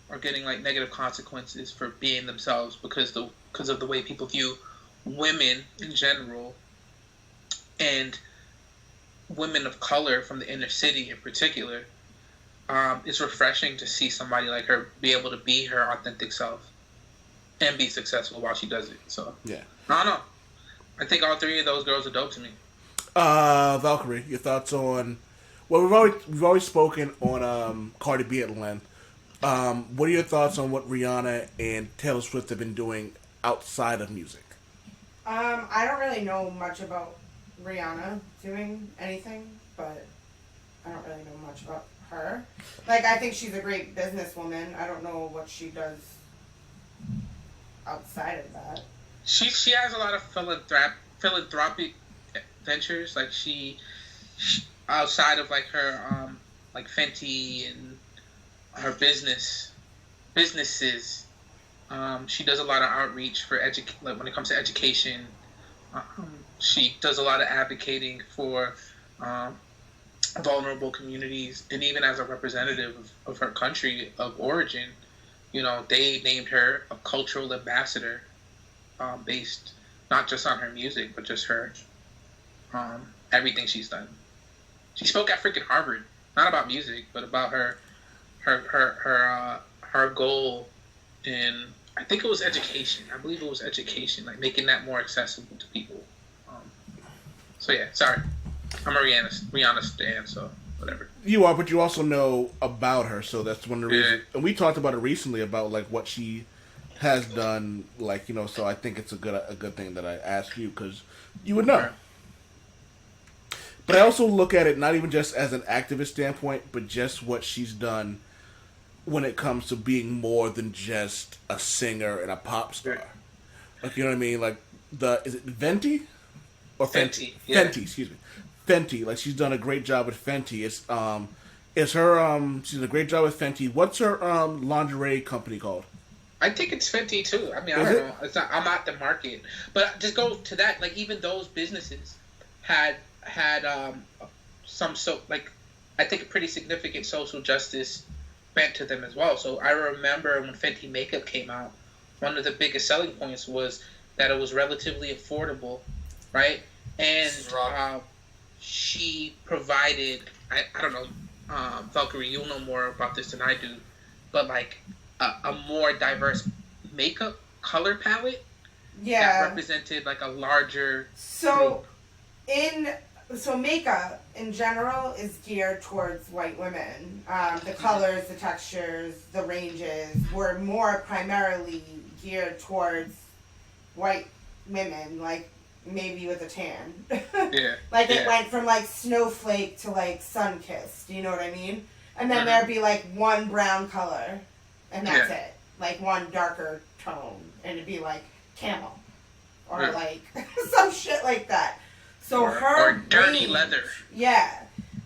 or getting like negative consequences for being themselves because of the way people view women in general and women of color from the inner city in particular. It's refreshing to see somebody like her be able to be her authentic self and be successful while she does it. So yeah, I don't know. I think all three of those girls are dope to me. Valkyrie, your thoughts on? Well, we've already spoken on Cardi B at length. What are your thoughts on what Rihanna and Taylor Swift have been doing outside of music? I don't really know much about Rihanna doing anything, but I don't really know much about her. Like, I think she's a great businesswoman. I don't know what she does outside of that. She has a lot of philanthropic ventures. Like she outside of like her like Fenty and her businesses. She does a lot of outreach for like when it comes to education. She does a lot of advocating for vulnerable communities, and even as a representative of her country of origin, you know, they named her a cultural ambassador, based not just on her music, but just her everything she's done. She spoke at freaking Harvard, not about music, but about her goal in, I think it was education. I believe it was education, like making that more accessible to people. So yeah, sorry, I'm a Rihanna stan, so whatever. You are, but you also know about her, so that's one of the reasons. And we talked about it recently about like what she has done, like, you know. So I think it's a good thing that I asked you because you would know. Sure. But I also look at it not even just as an activist standpoint, but just what she's done when it comes to being more than just a singer and a pop star. Sure. Like, you know what I mean? Like is it Venti? Or Fenty. Yeah. Fenty, excuse me. Fenty. Like, she's done a great job with Fenty. She's done a great job with Fenty. What's her lingerie company called? I think it's Fenty too. I mean, I don't know. It's not, I'm not the market. But just go to that, like, even those businesses had some, so like, I think a pretty significant social justice bent to them as well. So I remember when Fenty makeup came out, one of the biggest selling points was that it was relatively affordable, right? And she provided, I don't know, Valkyrie, you'll know more about this than I do, but like a more diverse makeup color palette that represented like a larger group. So makeup in general is geared towards white women. The colors, the textures, the ranges were more primarily geared towards white women, like maybe with a tan. Yeah. Like it went from like snowflake to like sun-kissed, you know what I mean? And then there'd be like one brown color, and that's it. Like one darker tone, and it'd be like camel. Or like some shit like that. So or dirty leather. Yeah.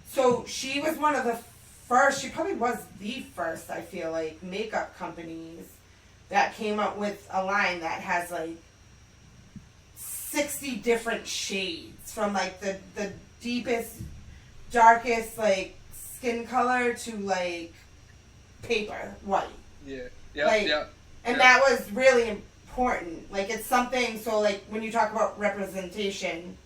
So she was one of the first, she probably was the first, I feel like, makeup companies that came up with a line that has like 60 different shades from like the deepest, darkest like skin color to like paper white. Yeah. And that was really important. Like it's something, so like when you talk about representation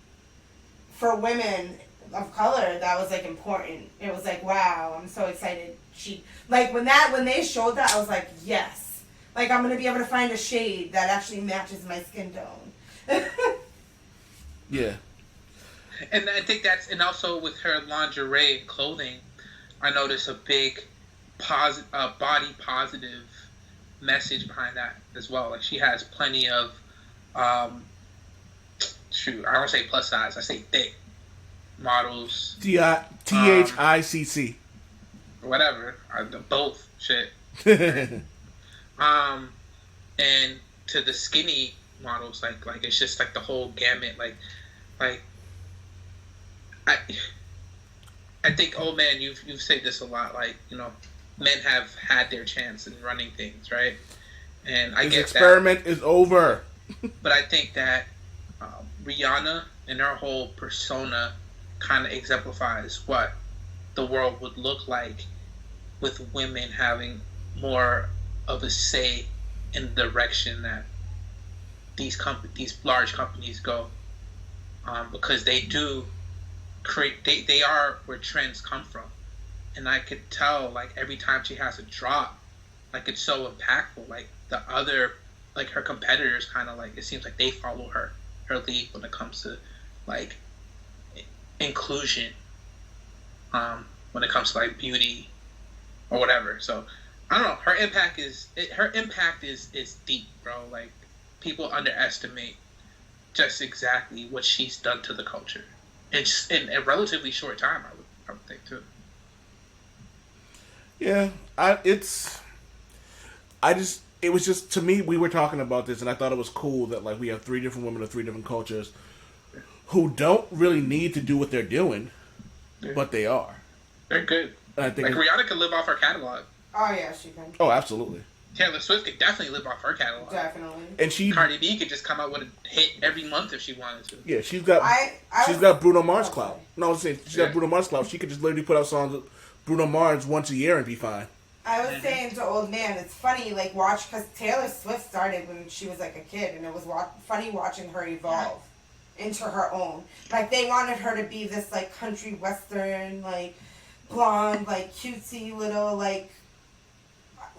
for women of color, that was like important. It was like, wow, I'm so excited. She like when they showed that, I was like, yes. Like I'm gonna be able to find a shade that actually matches my skin tone. Yeah. And I think and also with her lingerie and clothing, I noticed a big body positive message behind that as well. Like she has plenty of I don't say plus size, I say thick models. THICC. Whatever. Both shit. And to the skinny models, like it's just like the whole gamut. Like I think, oh man, you've said this a lot. Like, you know, men have had their chance in running things, right? And I His get experiment is over. But I think that Rihanna and her whole persona kind of exemplifies what the world would look like with women having more of a say in the direction that these large companies go, because they do create. They are where trends come from, and I could tell like every time she has a drop, like it's so impactful. Like the other, like her competitors, kind of like it seems like they follow her lead when it comes to like inclusion, when it comes to like beauty or whatever. So I don't know. Her impact is deep, bro. Like people underestimate just exactly what she's done to the culture in a relatively short time. I would think too. Yeah, it was just, to me, we were talking about this, and I thought it was cool that like we have 3 different women of 3 different cultures who don't really need to do what they're doing, but they are. They're good. And I think like Rihanna could live off her catalog. Oh yeah, she can. Oh, absolutely. Taylor Swift could definitely live off her catalog. Definitely. And Cardi B could just come out with a hit every month if she wanted to. Yeah, she's got Bruno Mars clout. No, I'm saying she's got Bruno Mars clout. She could just literally put out songs with Bruno Mars once a year and be fine. I was saying to old man, it's funny, like because Taylor Swift started when she was like a kid, and it was funny watching her evolve into her own. Like they wanted her to be this like country western, like blonde, like cutesy little like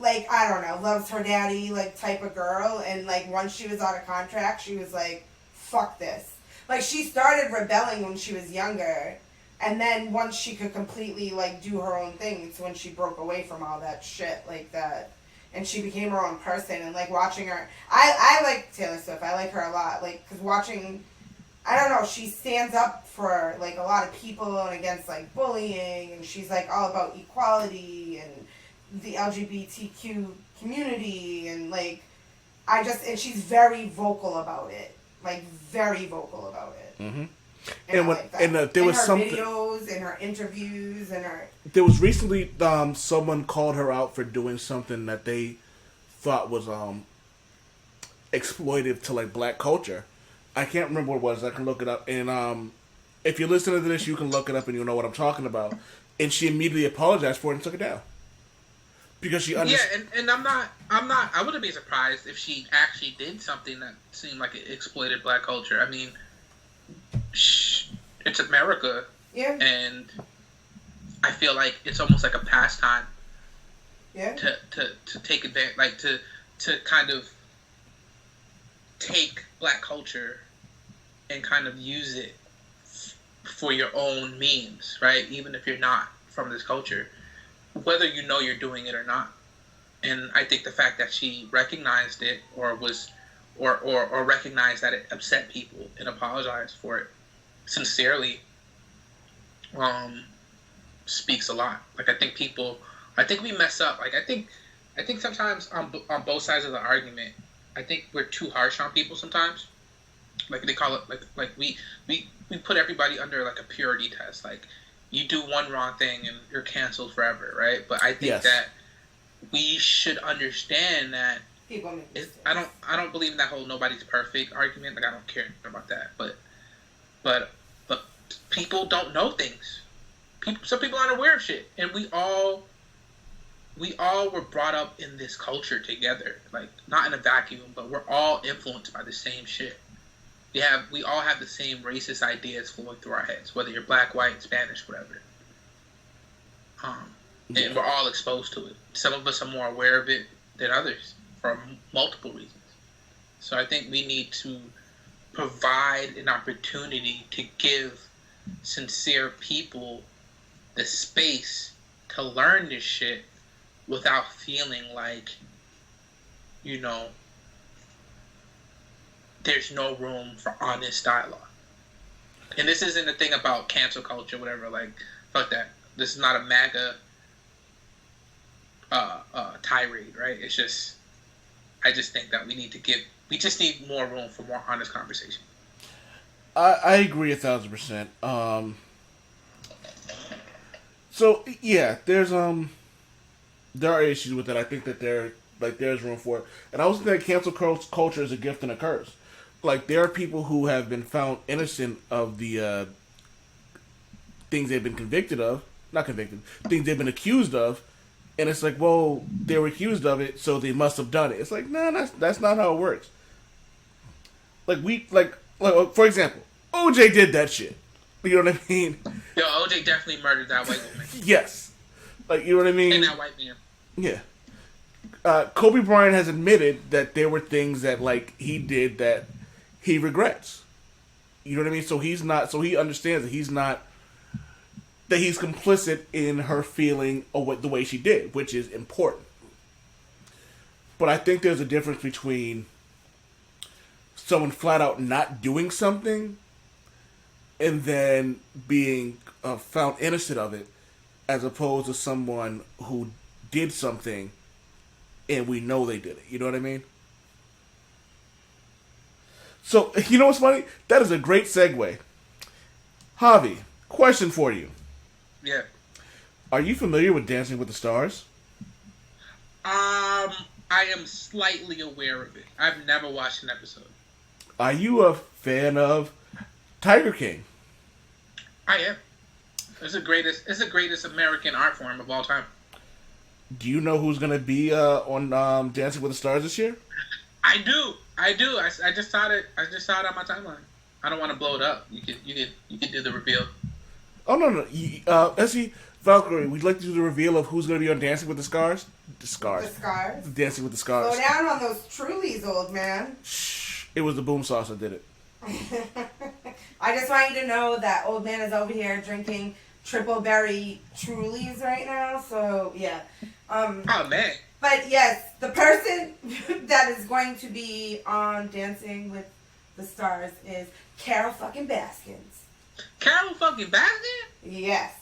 I don't know, loves her daddy like type of girl, and like once she was out of contract, she was like, fuck this. Like she started rebelling when she was younger. And then once she could completely, like, do her own thing, it's when she broke away from all that shit like that. And she became her own person. And, like, watching her... I like Taylor Swift. I like her a lot. Like, because watching... I don't know. She stands up for, like, a lot of people and against, like, bullying. And she's, like, all about equality and the LGBTQ community. And, like, and she's very vocal about it. Like, very vocal about it. Mm-hmm. And there was her something videos and her interviews and her. There was recently someone called her out for doing something that they thought was exploitive to like black culture. I can't remember what it was. I can look it up. And if you're listening to this, you can look it up and you'll know what I'm talking about. And she immediately apologized for it and took it down because she understood. Yeah, and I'm not. I wouldn't be surprised if she actually did something that seemed like it exploited black culture. I mean. It's America, and I feel like it's almost like a pastime. Yeah. To take advantage, like to kind of take black culture and kind of use it for your own means, right? Even if you're not from this culture, whether you know you're doing it or not. And I think the fact that she recognized it or recognized that it upset people and apologized for it sincerely speaks a lot. Like I think we mess up. Like I think sometimes on both sides of the argument, I think we're too harsh on people sometimes. Like they call it like we put everybody under like a purity test. Like you do one wrong thing and you're canceled forever, right? But I think that we should understand that I don't believe in that whole nobody's perfect argument. Like I don't care about that. But people don't know things. Some people aren't aware of shit, and we all were brought up in this culture together. Like not in a vacuum, but we're all influenced by the same shit. We all have the same racist ideas flowing through our heads, whether you're black, white, Spanish, whatever. And we're all exposed to it. Some of us are more aware of it than others for multiple reasons. So I think we need to provide an opportunity to give sincere people the space to learn this shit without feeling like, there's no room for honest dialogue. And this isn't a thing about cancel culture, whatever. Like, fuck that. This is not a MAGA tirade, right? It's just, I just think that we just need more room for more honest conversation. I agree 1,000%. So yeah, there are issues with it. I think that there's room for it, and I also think that cancel culture is a gift and a curse. Like, there are people who have been found innocent of the things they've been things they've been accused of, and it's like, well, they were accused of it, so they must have done it. It's like, no, that's not how it works. Like, for example, OJ did that shit. You know what I mean? Yo, OJ definitely murdered that white woman. Yes. Like, you know what I mean? And that white man. Yeah. Kobe Bryant has admitted that there were things that, like, he did that he regrets. You know what I mean? So he understands that he's complicit in her feeling of the way she did, which is important. But I think there's a difference between someone flat out not doing something and then being found innocent of it, as opposed to someone who did something and we know they did it. You know what I mean? So, you know what's funny? That is a great segue. Javi, question for you. Yeah. Are you familiar with Dancing with the Stars? I am slightly aware of it. I've never watched an episode. Are you a fan of Tiger King? I am. It's the greatest American art form of all time. Do you know who's going to be on Dancing with the Stars this year? I do. I just saw it. I just saw it on my timeline. I don't want to blow it up. You can do the reveal. Oh no. Let's see, Valkyrie. We'd like to do the reveal of who's going to be on Dancing with the Stars. The Scars. Dancing with the Stars. Slow down on those Trulies, old man. Shh. It was the boom sauce that did it. I just want you to know that old man is over here drinking triple berry Trulies right now. So yeah. Oh man. But yes, the person that is going to be on Dancing with the Stars is Carol fucking Baskins. Carol fucking Baskins? Yes.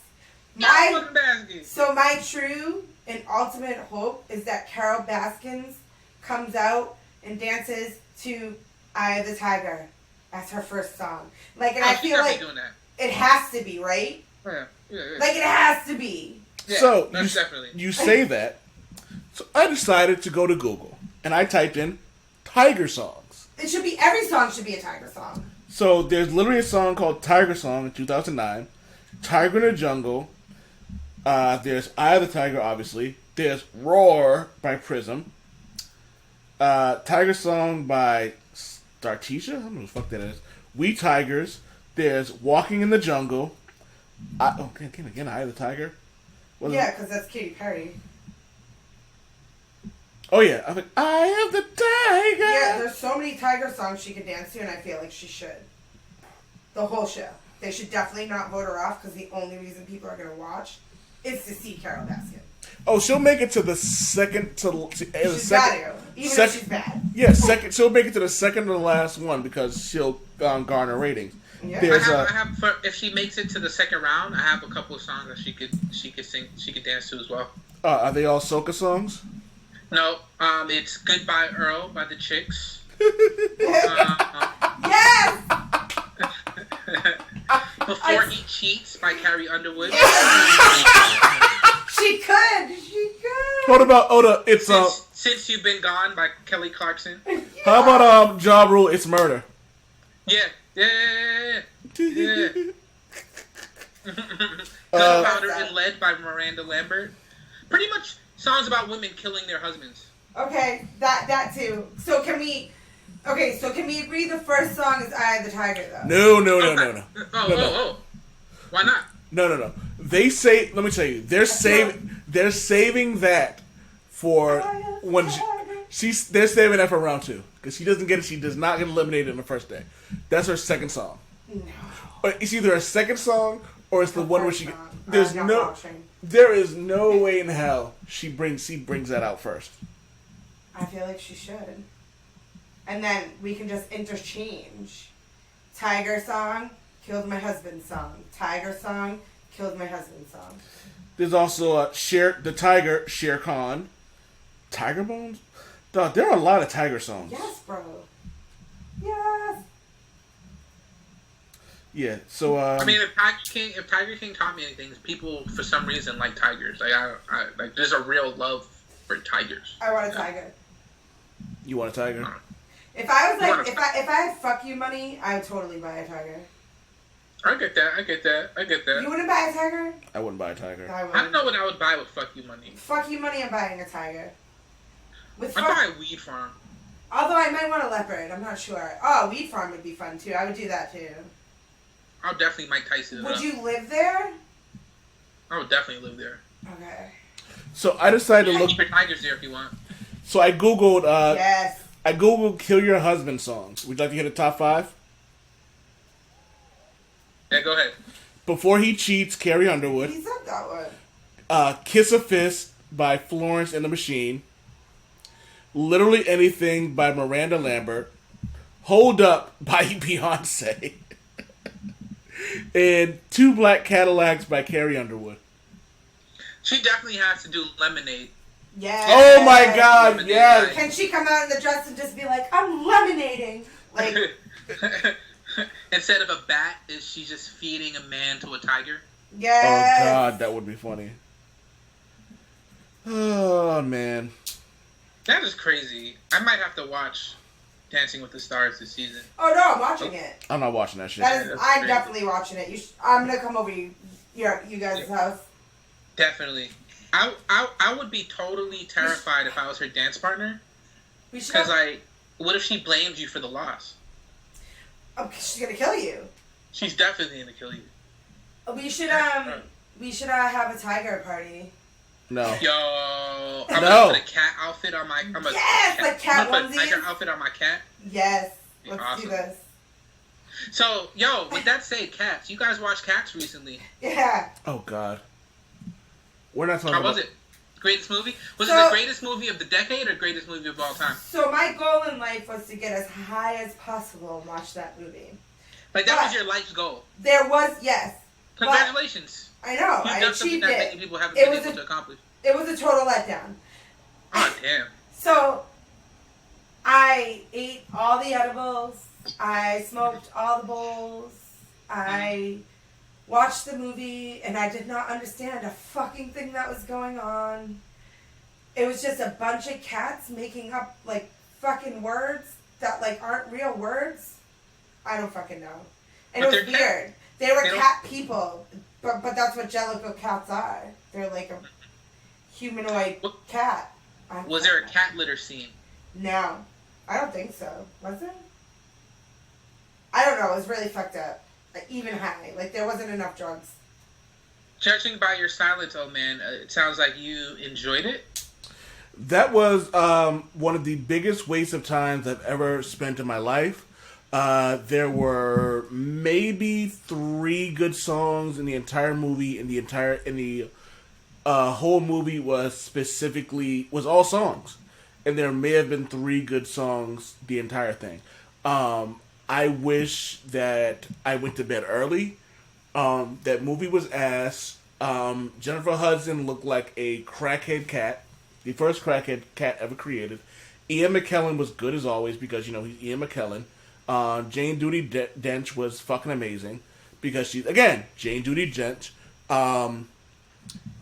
Carol fucking Baskins. So my true and ultimate hope is that Carol Baskins comes out and dances to Eye of the Tiger as her first song. Like, and I feel like it has to be, right? Yeah. Like, it has to be. Yeah, so definitely. You say that. So I decided to go to Google and I typed in Tiger songs. Every song should be a Tiger song. So there's literally a song called Tiger Song in 2009. Tiger in the Jungle. There's Eye of the Tiger, obviously. There's Roar by Prism. Tiger Song by Startisha? I don't know what the fuck that is. We Tigers. There's Walking in the Jungle. Again, Eye of the Tiger. Yeah, because that's Katy Perry. Oh yeah, I'm like, Eye of the Tiger. Yeah, there's so many Tiger songs she could dance to, and I feel like she should. The whole show. They should definitely not vote her off, because the only reason people are going to watch is to see Carol Baskin. Oh, she'll make it to the second She's got to, even if she's bad. Yeah, second. She'll make it to the second to the last one because she'll garner ratings. Yeah. If she makes it to the second round, I have a couple of songs that she could sing, she could dance to as well. Are they all soca songs? No, it's Goodbye Earl by the Chicks. Yes! Before He Cheats by Carrie Underwood. She could. What about it's Since You've Been Gone by Kelly Clarkson. Yeah. How about Ja Rule? It's Murder. Yeah. Gunpowder and Lead by Miranda Lambert. Pretty much songs about women killing their husbands. Okay, that too. So can we agree the first song is Eye of the Tiger though? No. Oh. Why not? No. They say, let me tell you, they're saving that for when they're saving that for round 2 because she does not get eliminated in the first day. That's her second song. No. It's either a second song or it's the one where she. There's no. There is no way in hell he brings that out first. I feel like she should. And then we can just interchange. Tiger song, killed my husband's song. Tiger song, killed my husband's song. There's also the Tiger, Shere Khan. Tiger Bones? Dog, there are a lot of Tiger songs. Yes, bro. Yes. Yeah, so I mean, if Tiger King taught me anything, people for some reason like tigers. Like I like there's a real love for tigers. I want a tiger. You want a tiger? If I was like, if I had fuck you money, I would totally buy a tiger. I get that. You wouldn't buy a tiger? I wouldn't buy a tiger. I I don't know what I would buy with fuck you money. Fuck you money, I'm buying a tiger. With I'd buy a weed farm. Although I might want a leopard, I'm not sure. Oh, a weed farm would be fun too. I would do that too. I'll definitely Mike Tyson. Would you live there? I would definitely live there. Okay. So I decided to look. Keep your tigers there if you want. So I googled. Yes. I googled "Kill Your Husband" songs. Would you like to hear the top 5? Yeah, go ahead. Before He Cheats, Carrie Underwood. He said that one. Kiss a Fist by Florence and the Machine. Literally Anything by Miranda Lambert. Hold Up by Beyonce. And Two Black Cadillacs by Carrie Underwood. She definitely has to do Lemonade. Yes. Oh my God! Lemonade, Yes. Can she come out in the dress and just be like, I'm lemonading? Like, Instead of a bat, is she just feeding a man to a tiger? yes. Oh God, that would be funny. Oh man. That is crazy. I might have to watch Dancing with the Stars this season. Oh no, I'm watching it. I'm not watching that shit. That is, That's I'm crazy. definitely watching it. I'm gonna come over you guys' house. Definitely. I would be totally terrified if I was her dance partner. We should. Because, like, what if she blames you for the loss? Oh, she's gonna kill you. She's definitely going to kill you. We should have a tiger party. No. Yo, I'm No. going to put a cat outfit on my... Like cat I'm gonna put a tiger onesies. outfit on my cat. Yes. Let's Awesome. do this. So, yo, with that said, Cats. You guys watched Cats recently. Yeah. Oh God. We're not talking How about... was it? Greatest movie? Was it So- the greatest movie of the decade or greatest movie of all time? So my goal in life was to get as high as possible and watch that movie. Like, that But- was your life's goal. There was, yes. But Congratulations. I know. You've I done something achieved that many it. people haven't It been was able to accomplish. It was a total letdown. Oh, damn. So, I ate all the edibles. I smoked all the bowls. I watched the movie, and I did not understand a fucking thing that was going on. It was just a bunch of cats making up, like, fucking words that, like, aren't real words. I don't fucking know. And But it was they're cat- weird. They were they don't- cat people, but that's what Jellicoe cats are. They're like a humanoid What- cat. Was there a cat litter scene? No, I don't think so. Was it? I don't know. It was really fucked up. Like, even high. Like, there wasn't enough drugs. Judging by your silence, old man, it sounds like you enjoyed it. That was one of the biggest wastes of times I've ever spent in my life. There were maybe 3 good songs in the entire movie, and the whole movie was all songs, and there may have been 3 good songs the entire thing. I wish that I went to bed early. That movie was ass. Jennifer Hudson looked like a crackhead cat. The first crackhead cat ever created. Ian McKellen was good as always because, you know, he's Ian McKellen. Jane Judi Dench was fucking amazing because she's, again, Jane Judi Dench.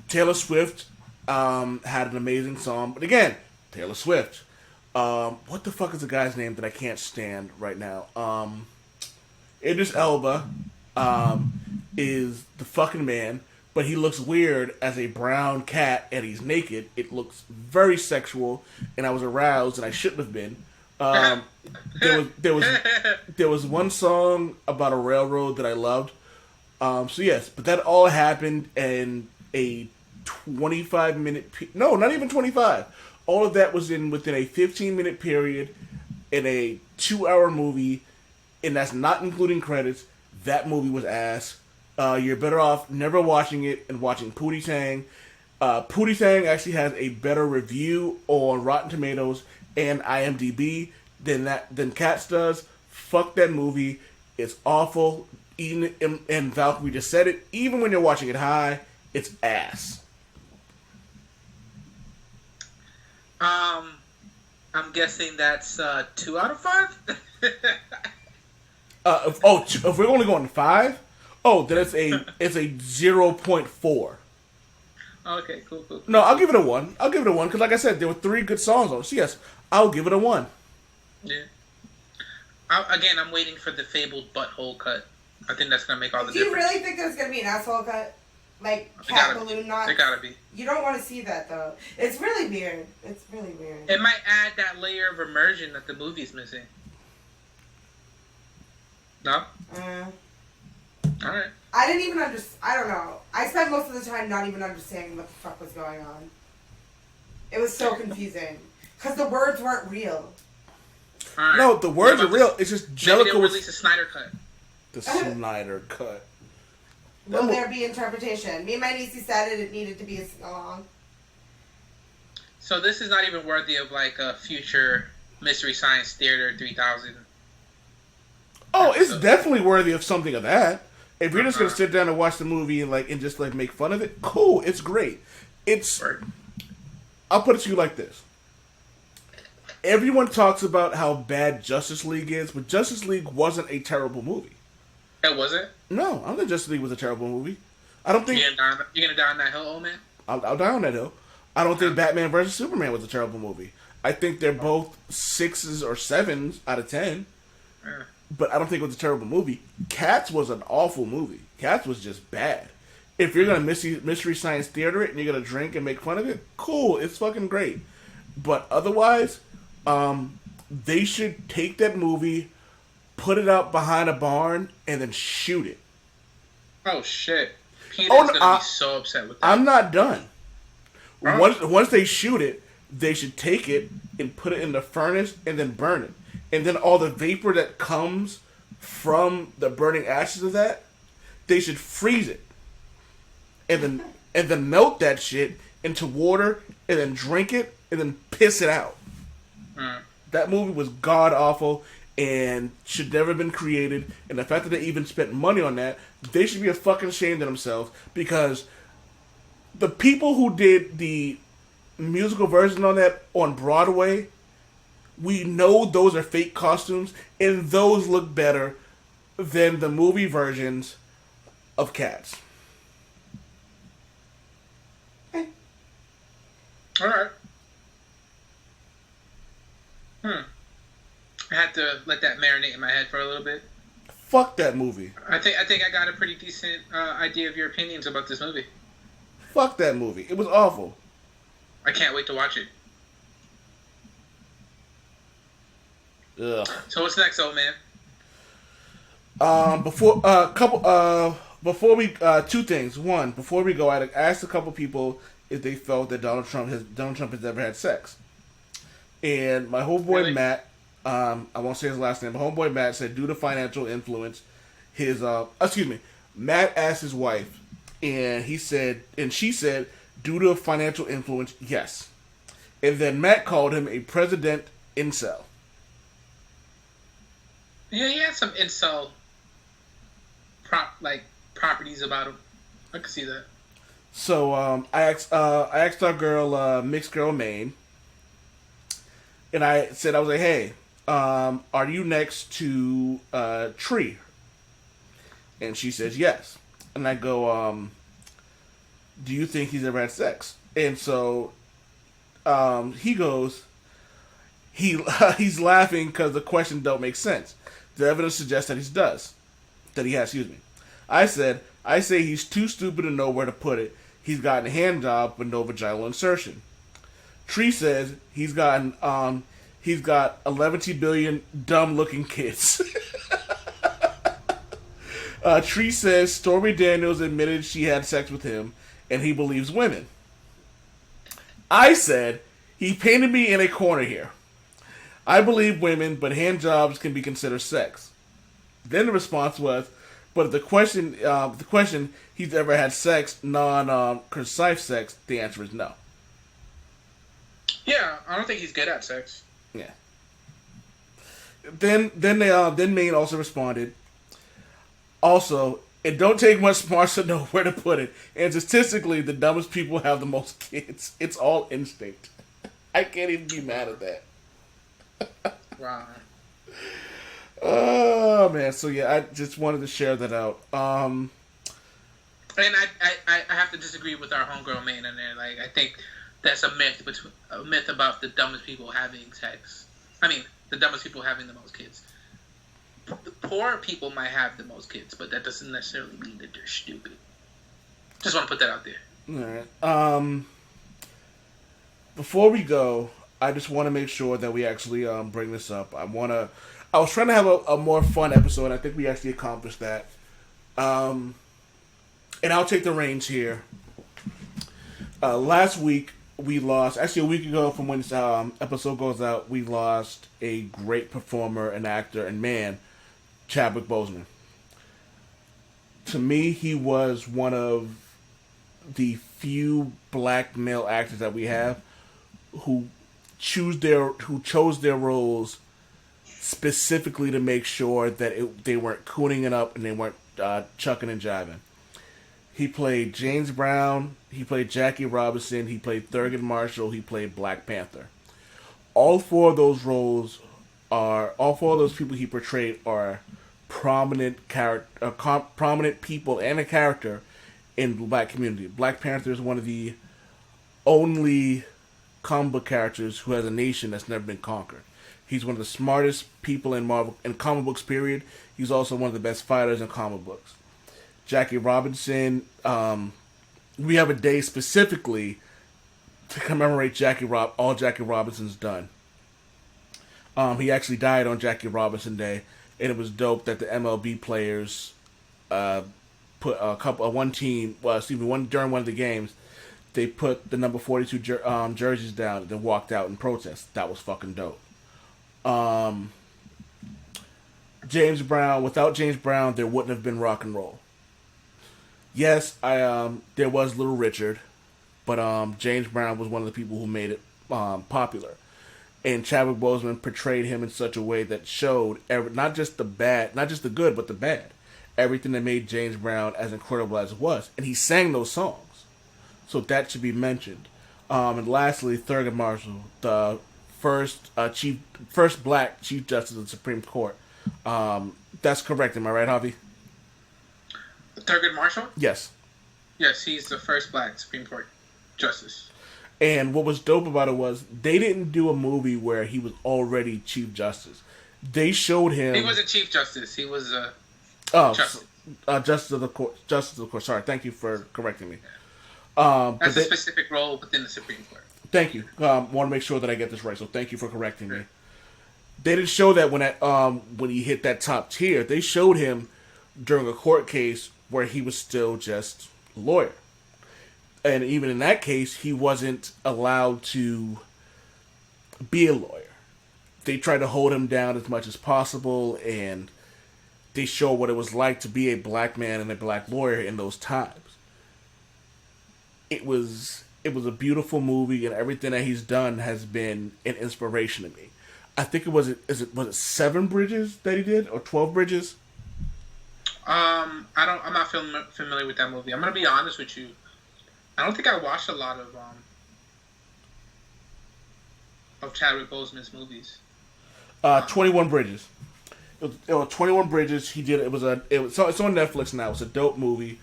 Taylor Swift had an amazing song. But again, Taylor Swift. What the fuck is the guy's name that I can't stand right now? Idris Elba is the fucking man. But he looks weird as a brown cat, and he's naked. It looks very sexual, and I was aroused, and I shouldn't have been. There was one song about a railroad that I loved. So yes, but that all happened in a 25-minute. No, not even 25. All of that was within a 15-minute period in a 2-hour movie, and that's not including credits. That movie was ass. you're better off never watching it and watching Pootie Tang. Pootie Tang actually has a better review on Rotten Tomatoes and IMDb than Cats does. Fuck that movie. It's awful. Even and Valkyrie just said it. Even when you're watching it high, it's ass. I'm guessing that's 2 out of 5. If we're only going to 5, then it's a 0.4. Okay, cool. No, I'll give it a 1. Because like I said, there were 3 good songs on it. So yes, I'll give it a 1. Yeah. I'm waiting for the fabled butthole cut. I think that's gonna make all the Do you difference. really think there's gonna be an asshole cut? Like There cat gotta be. balloon knot? There gotta be. You don't want to see that though. It's really weird. It might add that layer of immersion that the movie's missing. No? Alright. I didn't even understand. I don't know. I spent most of the time not even understanding what the fuck was going on. It was so confusing. Because the words weren't real. All right. No, the words are real. It's just Jellicoe maybe they'll release a Snyder cut. The Snyder cut. Will there be interpretation? Me and my niece said it needed to be a sing-along. So this is not even worthy of like a future Mystery Science Theater 3000. Oh, it's definitely worthy of something of that. If you're just gonna sit down and watch the movie and just make fun of it, cool. It's great. I'll put it to you like this. Everyone talks about how bad Justice League is, but Justice League wasn't a terrible movie. It wasn't? No, I don't think Justice League was a terrible movie. I don't think... You're gonna die on that hill, old man? I'll die on that hill. I don't think Batman vs. Superman was a terrible movie. I think they're both 6s or 7s out of 10. But I don't think it was a terrible movie. Cats was an awful movie. Cats was just bad. If you're going to Mystery Science Theater it and you're going to drink and make fun of it, cool. It's fucking great. But otherwise, they should take that movie, put it out behind a barn, and then shoot it. Oh, shit. Peter's going to be so upset with that. I'm not done. Once they shoot it, they should take it and put it in the furnace and then burn it. And then all the vapor that comes from the burning ashes of that, they should freeze it. And then melt that shit into water and then drink it and then piss it out. That movie was god awful and should never have been created. And the fact that they even spent money on that, they should be fucking ashamed of themselves, because the people who did the musical version on that on Broadway, we know those are fake costumes, and those look better than the movie versions of Cats. Alright. I had to let that marinate in my head for a little bit. Fuck that movie. I think I got a pretty decent idea of your opinions about this movie. Fuck that movie. It was awful. I can't wait to watch it. Ugh. So what's next, old man? Two things. One, before we go, I asked a couple people if they felt that Donald Trump has ever had sex, and my homeboy Really? Matt, I won't say his last name, but homeboy Matt said due to financial influence, Matt asked his wife, and she said due to financial influence, yes, and then Matt called him a president incel. Yeah, he had some incel properties about him. I can see that. So I asked our girl, Mixed Girl Maine, and I was like, hey, are you next to Tree? And she says yes. And I go, do you think he's ever had sex? And so he goes, he's laughing because the question don't make sense. The evidence suggests that he has. I say he's too stupid to know where to put it. He's gotten a hand job with no vaginal insertion. Tree says he's got 11 billion dumb looking kids. Tree says Stormy Daniels admitted she had sex with him and he believes women. I said he painted me in a corner here. I believe women, but hand jobs can be considered sex. Then the response was, But the question he's ever had sex, concise sex, the answer is no. Yeah, I don't think he's good at sex. Yeah. Then Maine also responded. Also, it don't take much smarts to know where to put it. And statistically, the dumbest people have the most kids. It's all instinct. I can't even be mad at that. Wow. Oh man, so yeah, I just wanted to share that out. And I have to disagree with our homegirl Maine in there. Like, I think that's a myth about the dumbest people having sex. I mean, the dumbest people having the most kids. Poor people might have the most kids, but that doesn't necessarily mean that they're stupid. Just want to put that out there. All right. Before we go, I just want to make sure that we actually bring this up. I was trying to have a more fun episode, and I think we actually accomplished that. And I'll take the reins here. Last week, we lost... Actually, a week ago from when this episode goes out, we lost a great performer and actor and man, Chadwick Boseman. To me, he was one of the few black male actors that we have who chose their roles specifically to make sure that they weren't cooning it up and they weren't chucking and jiving. He played James Brown, he played Jackie Robinson, he played Thurgood Marshall, he played Black Panther. All four of those people he portrayed are prominent people and a character in the black community. Black Panther is one of the only comic book characters who has a nation that's never been conquered. He's one of the smartest people in comic books, period. He's also one of the best fighters in comic books. Jackie Robinson, we have a day specifically to commemorate all Jackie Robinson's done. He actually died on Jackie Robinson Day, and it was dope that the MLB players put during one of the games, they put the number 42 jerseys down and then walked out in protest. That was fucking dope. James Brown, without James Brown, there wouldn't have been rock and roll. Yes, there was Little Richard, but James Brown was one of the people who made it popular. And Chadwick Boseman portrayed him in such a way that showed not just the good, but the bad. Everything that made James Brown as incredible as it was. And he sang those songs. So that should be mentioned. And lastly, Thurgood Marshall, the first black Chief Justice of the Supreme Court. That's correct, am I right, Javi? Thurgood Marshall? Yes. Yes, he's the first black Supreme Court Justice. And what was dope about it was they didn't do a movie where he was already Chief Justice. They showed him... He wasn't Chief Justice. He was Justice. Justice of the Court. Justice of the Court. Sorry, thank you for correcting me. That's a specific role within the Supreme Court. Thank you. Want to make sure that I get this right, so thank you for correcting me. They didn't show that when he hit that top tier. They showed him during a court case where he was still just a lawyer. And even in that case, he wasn't allowed to be a lawyer. They tried to hold him down as much as possible, and they show what it was like to be a black man and a black lawyer in those times. It was a beautiful movie, and everything that he's done has been an inspiration to me. I think was it 7 Bridges that he did, or 12 Bridges? I'm not familiar with that movie. I'm gonna be honest with you. I don't think I watched a lot of Chadwick Boseman's movies. 21 Bridges. It was 21 Bridges. He did. It's on Netflix now. It's a dope movie.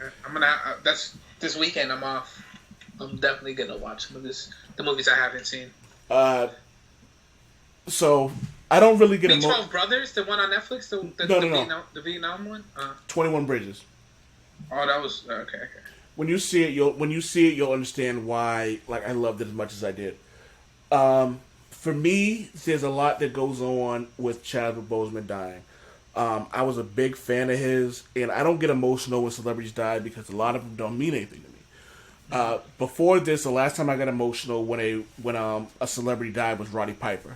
That's this weekend. I'm off. I'm definitely gonna watch some of the movies I haven't seen. So I don't really get 12 Brothers, the one on Netflix, the Vietnam one. 21 Bridges. Oh, that was okay. When you see it, you'll understand why. Like, I loved it as much as I did. For me, there's a lot that goes on with Chadwick Boseman dying. I was a big fan of his, and I don't get emotional when celebrities die because a lot of them don't mean anything to me. Before this, the last time I got emotional when a celebrity died was Roddy Piper,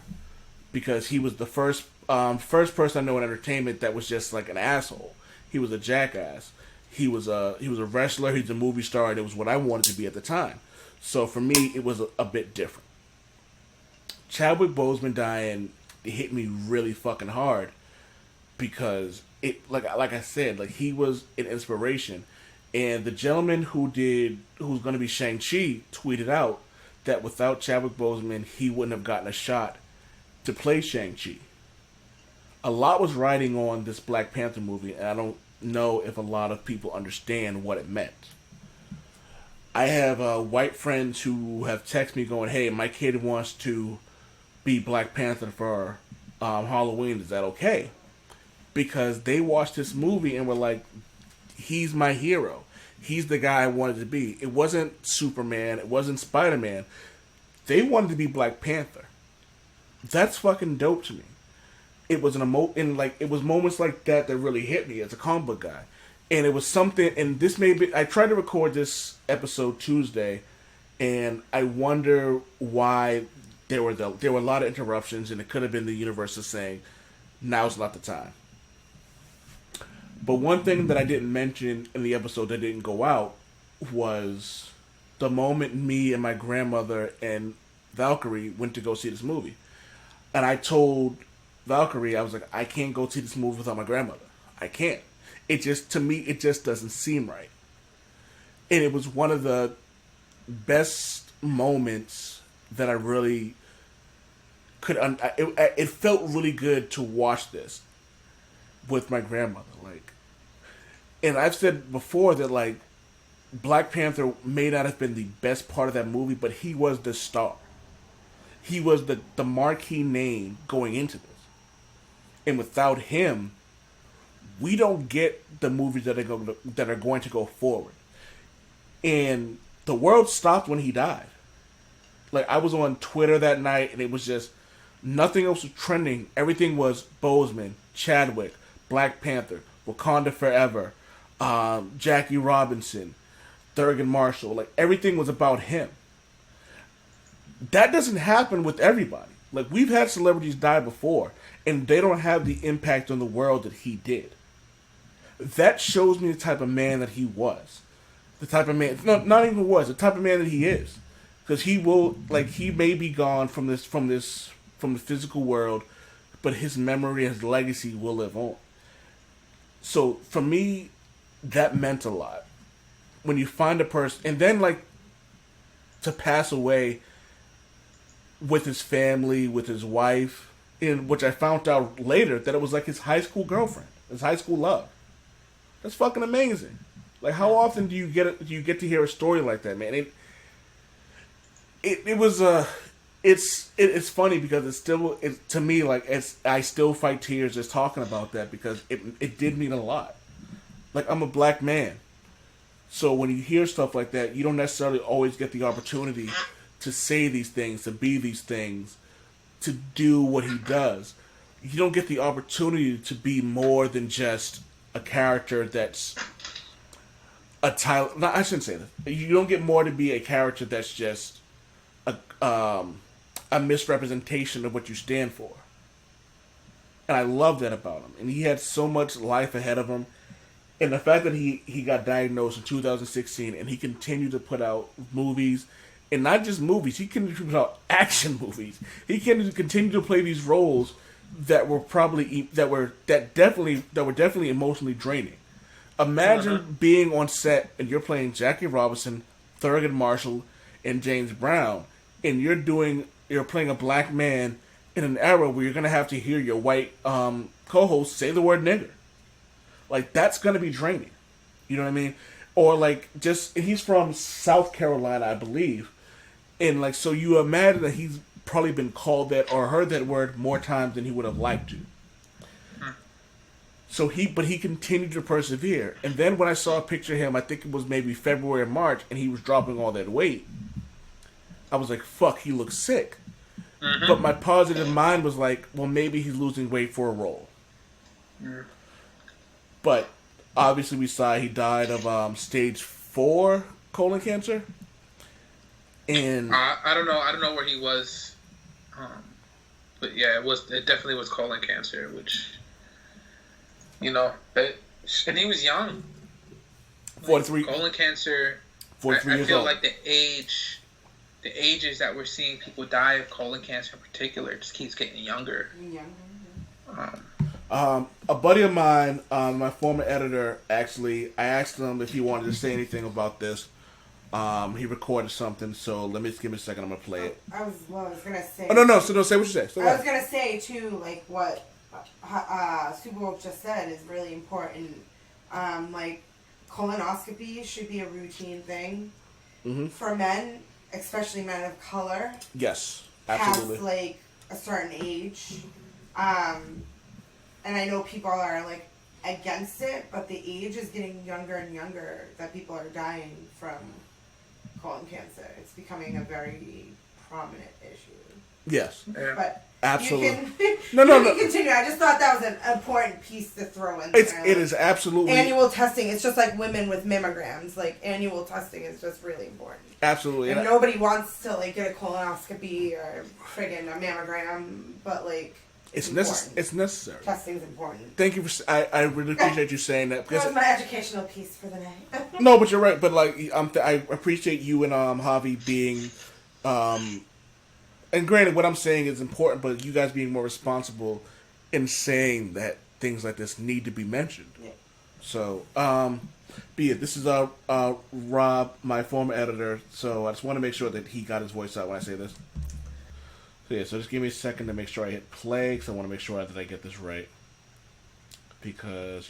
because he was the first person I know in entertainment that was just like an asshole. He was a jackass. He was a wrestler. He's a movie star, and it was what I wanted to be at the time. So for me, it was a bit different. Chadwick Boseman dying hit me really fucking hard because it, like I said, like he was an inspiration. And the gentleman who's going to be Shang-Chi tweeted out that without Chadwick Boseman, he wouldn't have gotten a shot to play Shang-Chi. A lot was riding on this Black Panther movie, and I don't know if a lot of people understand what it meant. I have white friends who have texted me going, hey, my kid wants to be Black Panther for Halloween. Is that okay? Because they watched this movie and were like, he's my hero. He's the guy I wanted to be. It wasn't Superman. It wasn't Spider-Man. They wanted to be Black Panther. That's fucking dope to me. It was it was moments like that that really hit me as a comic book guy. And it was something, and this may be, I tried to record this episode Tuesday, and I wonder why there were a lot of interruptions, and it could have been the universe is saying, now's not the time. But one thing that I didn't mention in the episode that didn't go out was the moment me and my grandmother and Valkyrie went to go see this movie. And I told Valkyrie, I was like, I can't go see this movie without my grandmother. I can't. It just, to me, it just doesn't seem right. And it was one of the best moments that I really could, it felt really good to watch this with my grandmother. Like, and I've said before that, like, Black Panther may not have been the best part of that movie, but he was the star. He was the marquee name going into this. And without him, we don't get the movies that are going to go forward. And the world stopped when he died. Like, I was on Twitter that night, and it was just, nothing else was trending. Everything was Boseman, Chadwick, Black Panther, Wakanda Forever, Jackie Robinson, Thurgood Marshall. Like, everything was about him. That doesn't happen with everybody. Like, we've had celebrities die before, and they don't have the impact on the world that he did. That shows me the type of man that he was. The type of man, no, not even was, the type of man that he is. Because he will, like, he may be gone from the physical world, but his memory, his legacy will live on. So, for me, that meant a lot. When you find a person, and then, like, to pass away with his family, with his wife, in which I found out later that it was like his high school girlfriend, his high school love. That's fucking amazing. Like, how often do you get to hear a story like that, man? It's funny because to me, like, I still fight tears just talking about that because it did mean a lot. Like, I'm a black man, so when you hear stuff like that, you don't necessarily always get the opportunity to say these things, to be these things, to do what he does. You don't get the opportunity to be more than just a character that's a title. No, I shouldn't say that. You don't get more to be a character that's just a misrepresentation of what you stand for. And I love that about him. And he had so much life ahead of him. And the fact that he got diagnosed in 2016 and he continued to put out movies, and not just movies, he continued to put out action movies. He continued to play these roles that were definitely emotionally draining. Imagine being on set and you're playing Jackie Robinson, Thurgood Marshall, and James Brown, and you're playing a black man in an era where you're gonna have to hear your white co-host say the word nigger. Like, that's gonna be draining. You know what I mean? Or like, he's from South Carolina, I believe, and like, so you imagine that he's probably been called that or heard that word more times than he would have liked to. So he continued to persevere. And then when I saw a picture of him, I think it was maybe February or March, and he was dropping all that weight, I was like, fuck, he looks sick. Mm-hmm. But my positive mind was like, well, maybe he's losing weight for a role. Mm. But obviously we saw he died of stage 4 colon cancer. And I don't know where he was. But yeah, it definitely was colon cancer, which, you know, And he was young. 43. Colon cancer. 43 I years feel old. like the ages that we're seeing people die of colon cancer in particular just keeps getting younger. A buddy of mine, my former editor, actually, I asked him if he wanted to say anything about this. He recorded something, so give me a second. I'm gonna play it. I was gonna say. Oh no! So don't say what you say. I was gonna say too, like what Super Bowl just said is really important. Like colonoscopy should be a routine thing for men, especially men of color. Yes, absolutely. Past like a certain age, and I know people are like against it, but the age is getting younger and younger that people are dying from colon cancer. It's becoming a very prominent issue. Yes. But absolutely. You can, No. continue. I just thought that was an important piece to throw in there. It is absolutely annual testing. It's just like women with mammograms. Like annual testing is just really important. Absolutely. And nobody wants to like get a colonoscopy or friggin' a mammogram, but like it's necessary. Testing's important. Thank you for. I really appreciate you saying that. That was my educational piece for the night. No, but you're right. But like, I appreciate you and Javi being, and granted, what I'm saying is important, but you guys being more responsible in saying that things like this need to be mentioned. Yeah. So, be it. This is Rob, my former editor. So I just want to make sure that he got his voice out when I say this. So yeah, so just give me a second to make sure I hit play, because I want to make sure that I get this right. Because,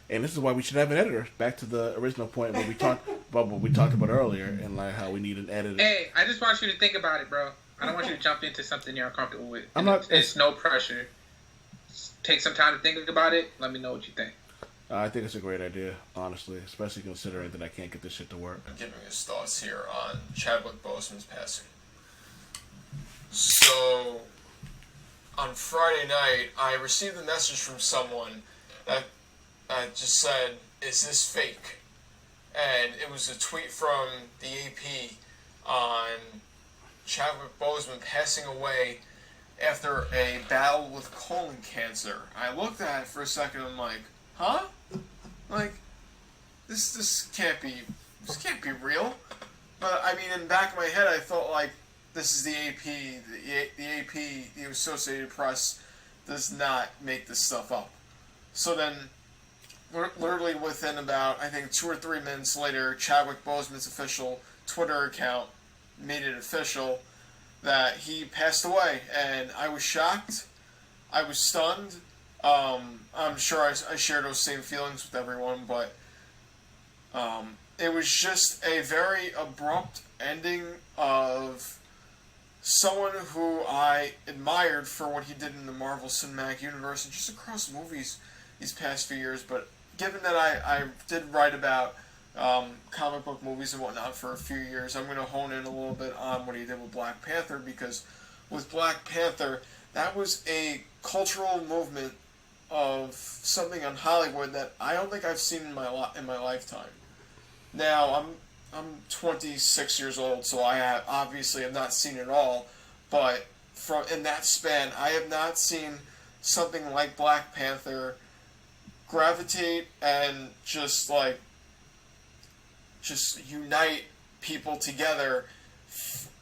and this is why we should have an editor. Back to the original point where we talked about what we talked about earlier, and like how we need an editor. Hey, I just want you to think about it, bro. I don't want you to jump into something you're uncomfortable with. It's no pressure. Take some time to think about it. Let me know what you think. I think it's a great idea, honestly, especially considering that I can't get this shit to work. I'm giving his thoughts here on Chadwick Boseman's passing. So, on Friday night, I received a message from someone that just said, "Is this fake?" And it was a tweet from the AP on Chadwick Boseman passing away after a battle with colon cancer. I looked at it for a second, I'm like, huh? Like, this can't be real. But, I mean, in the back of my head, I thought, like, this is the AP. The AP, the Associated Press, does not make this stuff up. So then, literally within about, I think, 2 or 3 minutes later, Chadwick Boseman's official Twitter account made it official that he passed away. And I was shocked. I was stunned. I'm sure I share those same feelings with everyone, but it was just a very abrupt ending of someone who I admired for what he did in the Marvel Cinematic Universe and just across movies these past few years. But given that I did write about comic book movies and whatnot for a few years, I'm going to hone in a little bit on what he did with Black Panther, because with Black Panther, that was a cultural movement of something on Hollywood that I don't think I've seen in my lifetime. Now, I'm 26 years old, so I obviously have not seen it all, but in that span, I have not seen something like Black Panther gravitate and just unite people together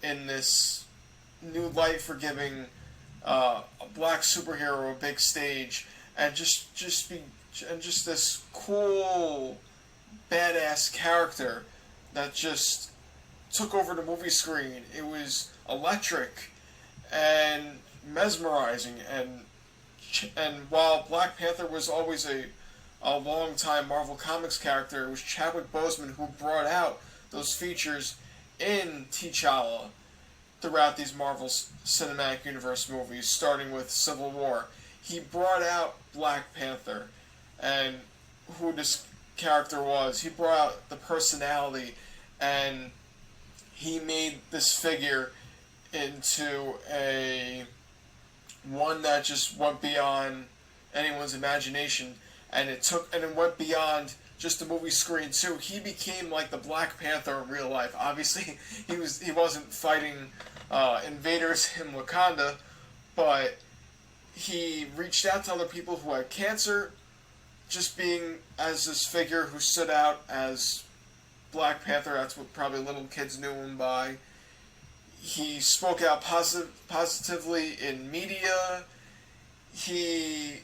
in this new light for giving a black superhero a big stage, and just this cool badass character that just took over the movie screen. It was electric and mesmerizing, and while Black Panther was always a long-time Marvel Comics character, it was Chadwick Boseman who brought out those features in T'Challa throughout these Marvel Cinematic Universe movies, starting with Civil War. He brought out Black Panther and who this character was. He brought out the personality, and he made this figure into one that just went beyond anyone's imagination, and it went beyond just the movie screen too. He became like the Black Panther in real life. Obviously, he wasn't fighting invaders in Wakanda, but he reached out to other people who had cancer just being as this figure who stood out as Black Panther. That's what probably little kids knew him by. He spoke out positively in media. He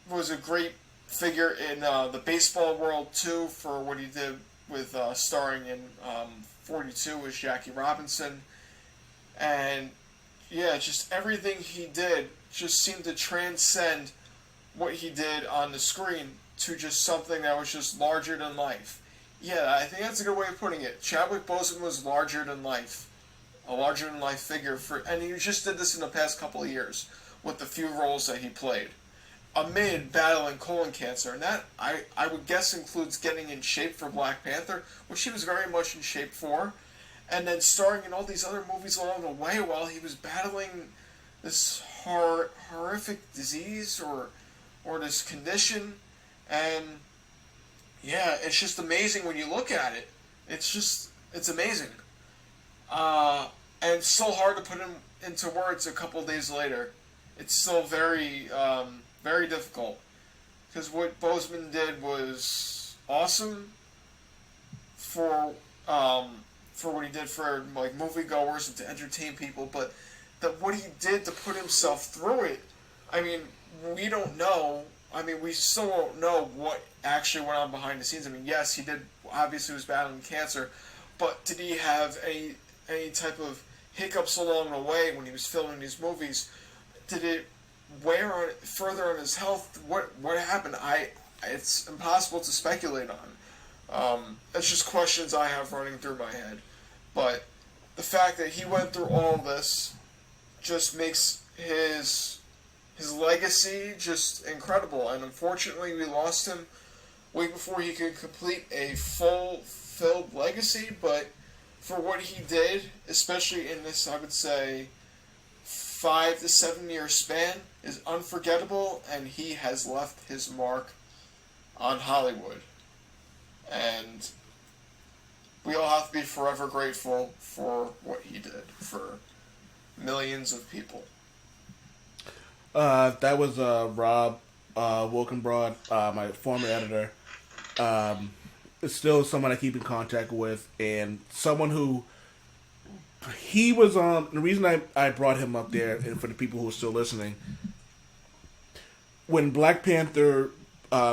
was a great figure in the baseball world too, for what he did with starring in 42 as Jackie Robinson. And yeah, just everything he did just seemed to transcend what he did on the screen to just something that was just larger than life. Yeah, I think that's a good way of putting it. Chadwick Boseman was larger than life. A larger than life figure and he just did this in the past couple of years with the few roles that he played. Amid battling colon cancer, and that I would guess includes getting in shape for Black Panther, which he was very much in shape for, and then starring in all these other movies along the way while he was battling this horrific disease or this condition. And yeah, it's just amazing when you look at it. It's amazing. And it's so hard to put him into words a couple of days later. It's still very, very difficult. Because what Boseman did was awesome for what he did for like moviegoers and to entertain people, but what he did to put himself through it, I mean, we don't know. I mean, we still don't know what actually went on behind the scenes. I mean, yes, he did. Obviously, was battling cancer, but did he have any type of hiccups along the way when he was filming these movies? Did it wear further on his health? What happened? It's impossible to speculate on. It's just questions I have running through my head. But the fact that he went through all this just makes his legacy just incredible. And unfortunately, we lost him way before he could complete a fulfilled legacy. But for what he did, especially in this, I would say, 5 to 7 year span, is unforgettable, and he has left his mark on Hollywood. And we all have to be forever grateful for what he did for millions of people. That was Rob Wilkenbrod, my former editor. It's still someone I keep in contact with, and someone who he was on. The reason I brought him up there, and for the people who are still listening, when Black Panther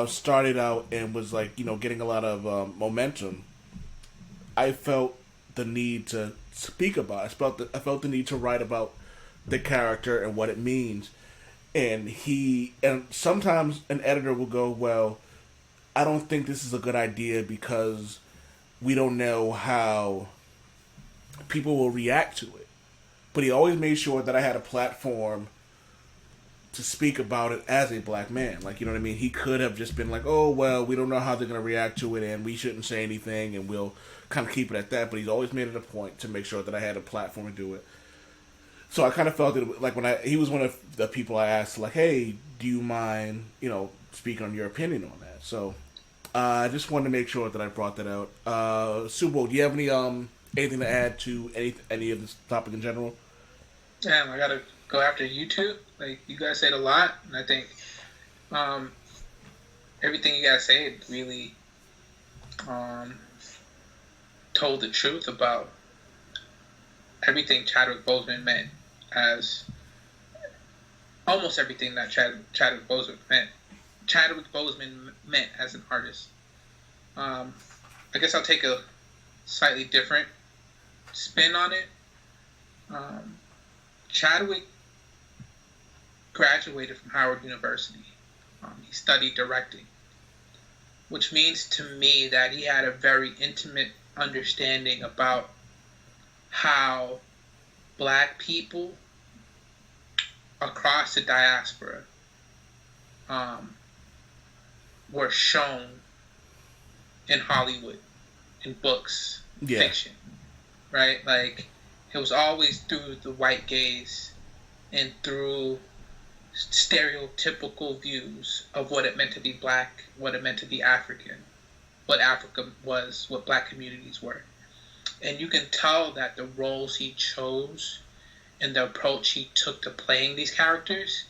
started out and was like, getting a lot of momentum, I felt the need to speak about it. I felt the need to write about the character and what it means. And sometimes an editor will go, well, I don't think this is a good idea because we don't know how people will react to it. But he always made sure that I had a platform to speak about it as a black man. Like, you know what I mean? He could have just been like, oh, well, we don't know how they're going to react to it and we shouldn't say anything and we'll kind of keep it at that. But he's always made it a point to make sure that I had a platform to do it. So I kind of felt it, like he was one of the people I asked, like, hey, do you mind, speaking on your opinion on that? So I just wanted to make sure that I brought that out. Subo, do you have anything to add to any of this topic in general? Damn, I gotta go after YouTube. Like, you guys said a lot, and I think everything you guys said really told the truth about everything Chadwick Boseman meant, as almost everything that Chadwick Boseman meant as an artist. I guess I'll take a slightly different spin on it. Chadwick graduated from Howard University. He studied directing, which means to me that he had a very intimate understanding about how black people across the diaspora were shown in Hollywood, in books, fiction, right? Like, it was always through the white gaze and through stereotypical views of what it meant to be black, what it meant to be African, what Africa was, what black communities were. And you can tell that the roles he chose and the approach he took to playing these characters,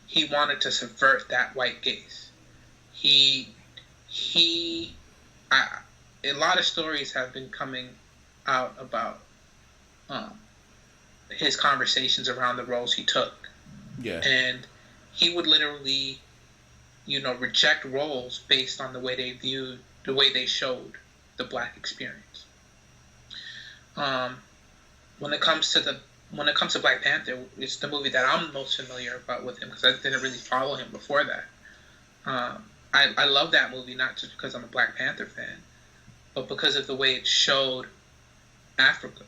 he wanted to subvert that white gaze. he he a lot of stories have been coming out about um, his conversations around the roles he took. Yeah. And he would literally, reject roles based on the way they showed the black experience. When it comes to Black Panther, it's the movie that I'm most familiar about with him because I didn't really follow him before that. I love that movie not just because I'm a Black Panther fan, but because of the way it showed Africa.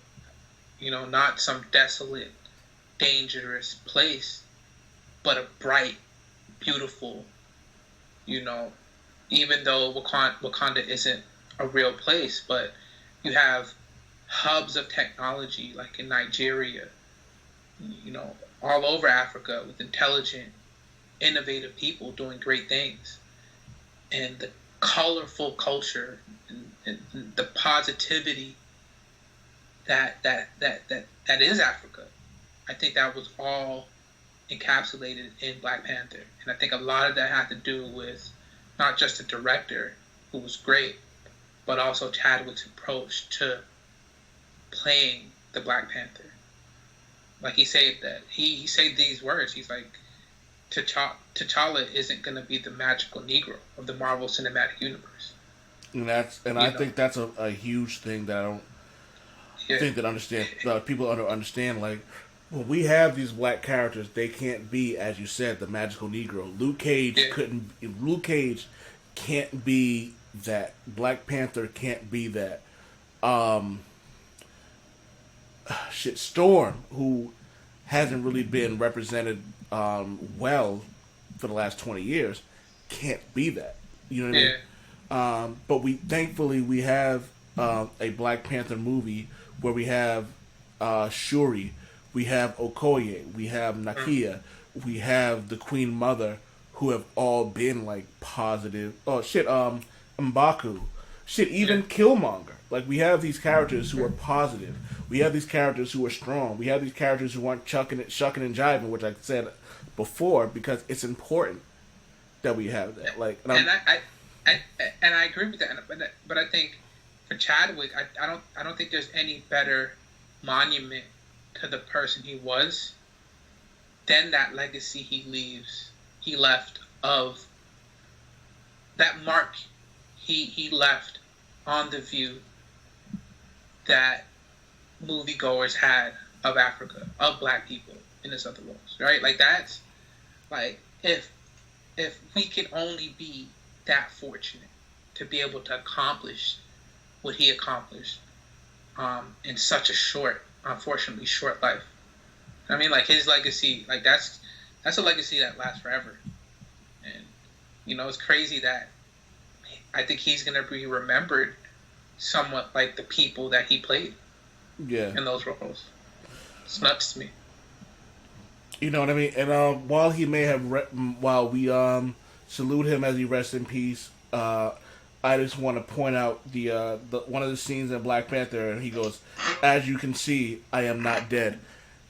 Not some desolate, dangerous place, but a bright, beautiful, even though Wakanda isn't a real place, but you have hubs of technology like in Nigeria, all over Africa with intelligent, innovative people doing great things. And the colorful culture and the positivity that is Africa. I think that was all encapsulated in Black Panther. And I think a lot of that had to do with not just the director, who was great, but also Chadwick's approach to playing the Black Panther. Like he said these words. He's like, T'Challa isn't going to be the magical Negro of the Marvel Cinematic Universe. And I think that's a huge thing that I don't think that people understand. Like, when we have these black characters, they can't be, as you said, the magical Negro. Luke Cage can't be that. Black Panther can't be that. Storm, who hasn't really been represented well for the last 20 years, can't be that. You know what I mean? But thankfully we have a Black Panther movie where we have Shuri, we have Okoye, we have Nakia, we have the Queen Mother, who have all been like positive. Oh shit, M'Baku, shit, even Killmonger. Like, we have these characters who are positive. We have these characters who are strong. We have these characters who aren't shucking and jiving, which I said before, because it's important that we have that. Like, and I agree with that. But I think for Chadwick, I don't think there's any better monument to the person he was than that legacy he left of that mark he left on the view that moviegoers had of Africa, of black people in this other roles, right? Like, that's like, if we could only be that fortunate to be able to accomplish what he accomplished in such a unfortunately short life. I mean, like, his legacy, like, that's a legacy that lasts forever. And it's crazy that I think he's gonna be remembered somewhat like the people that he played in those roles. It's nuts to me. You know what I mean? And while he may have, while we salute him as he rests in peace, I just want to point out the one of the scenes in Black Panther, and he goes, "As you can see, I am not dead,"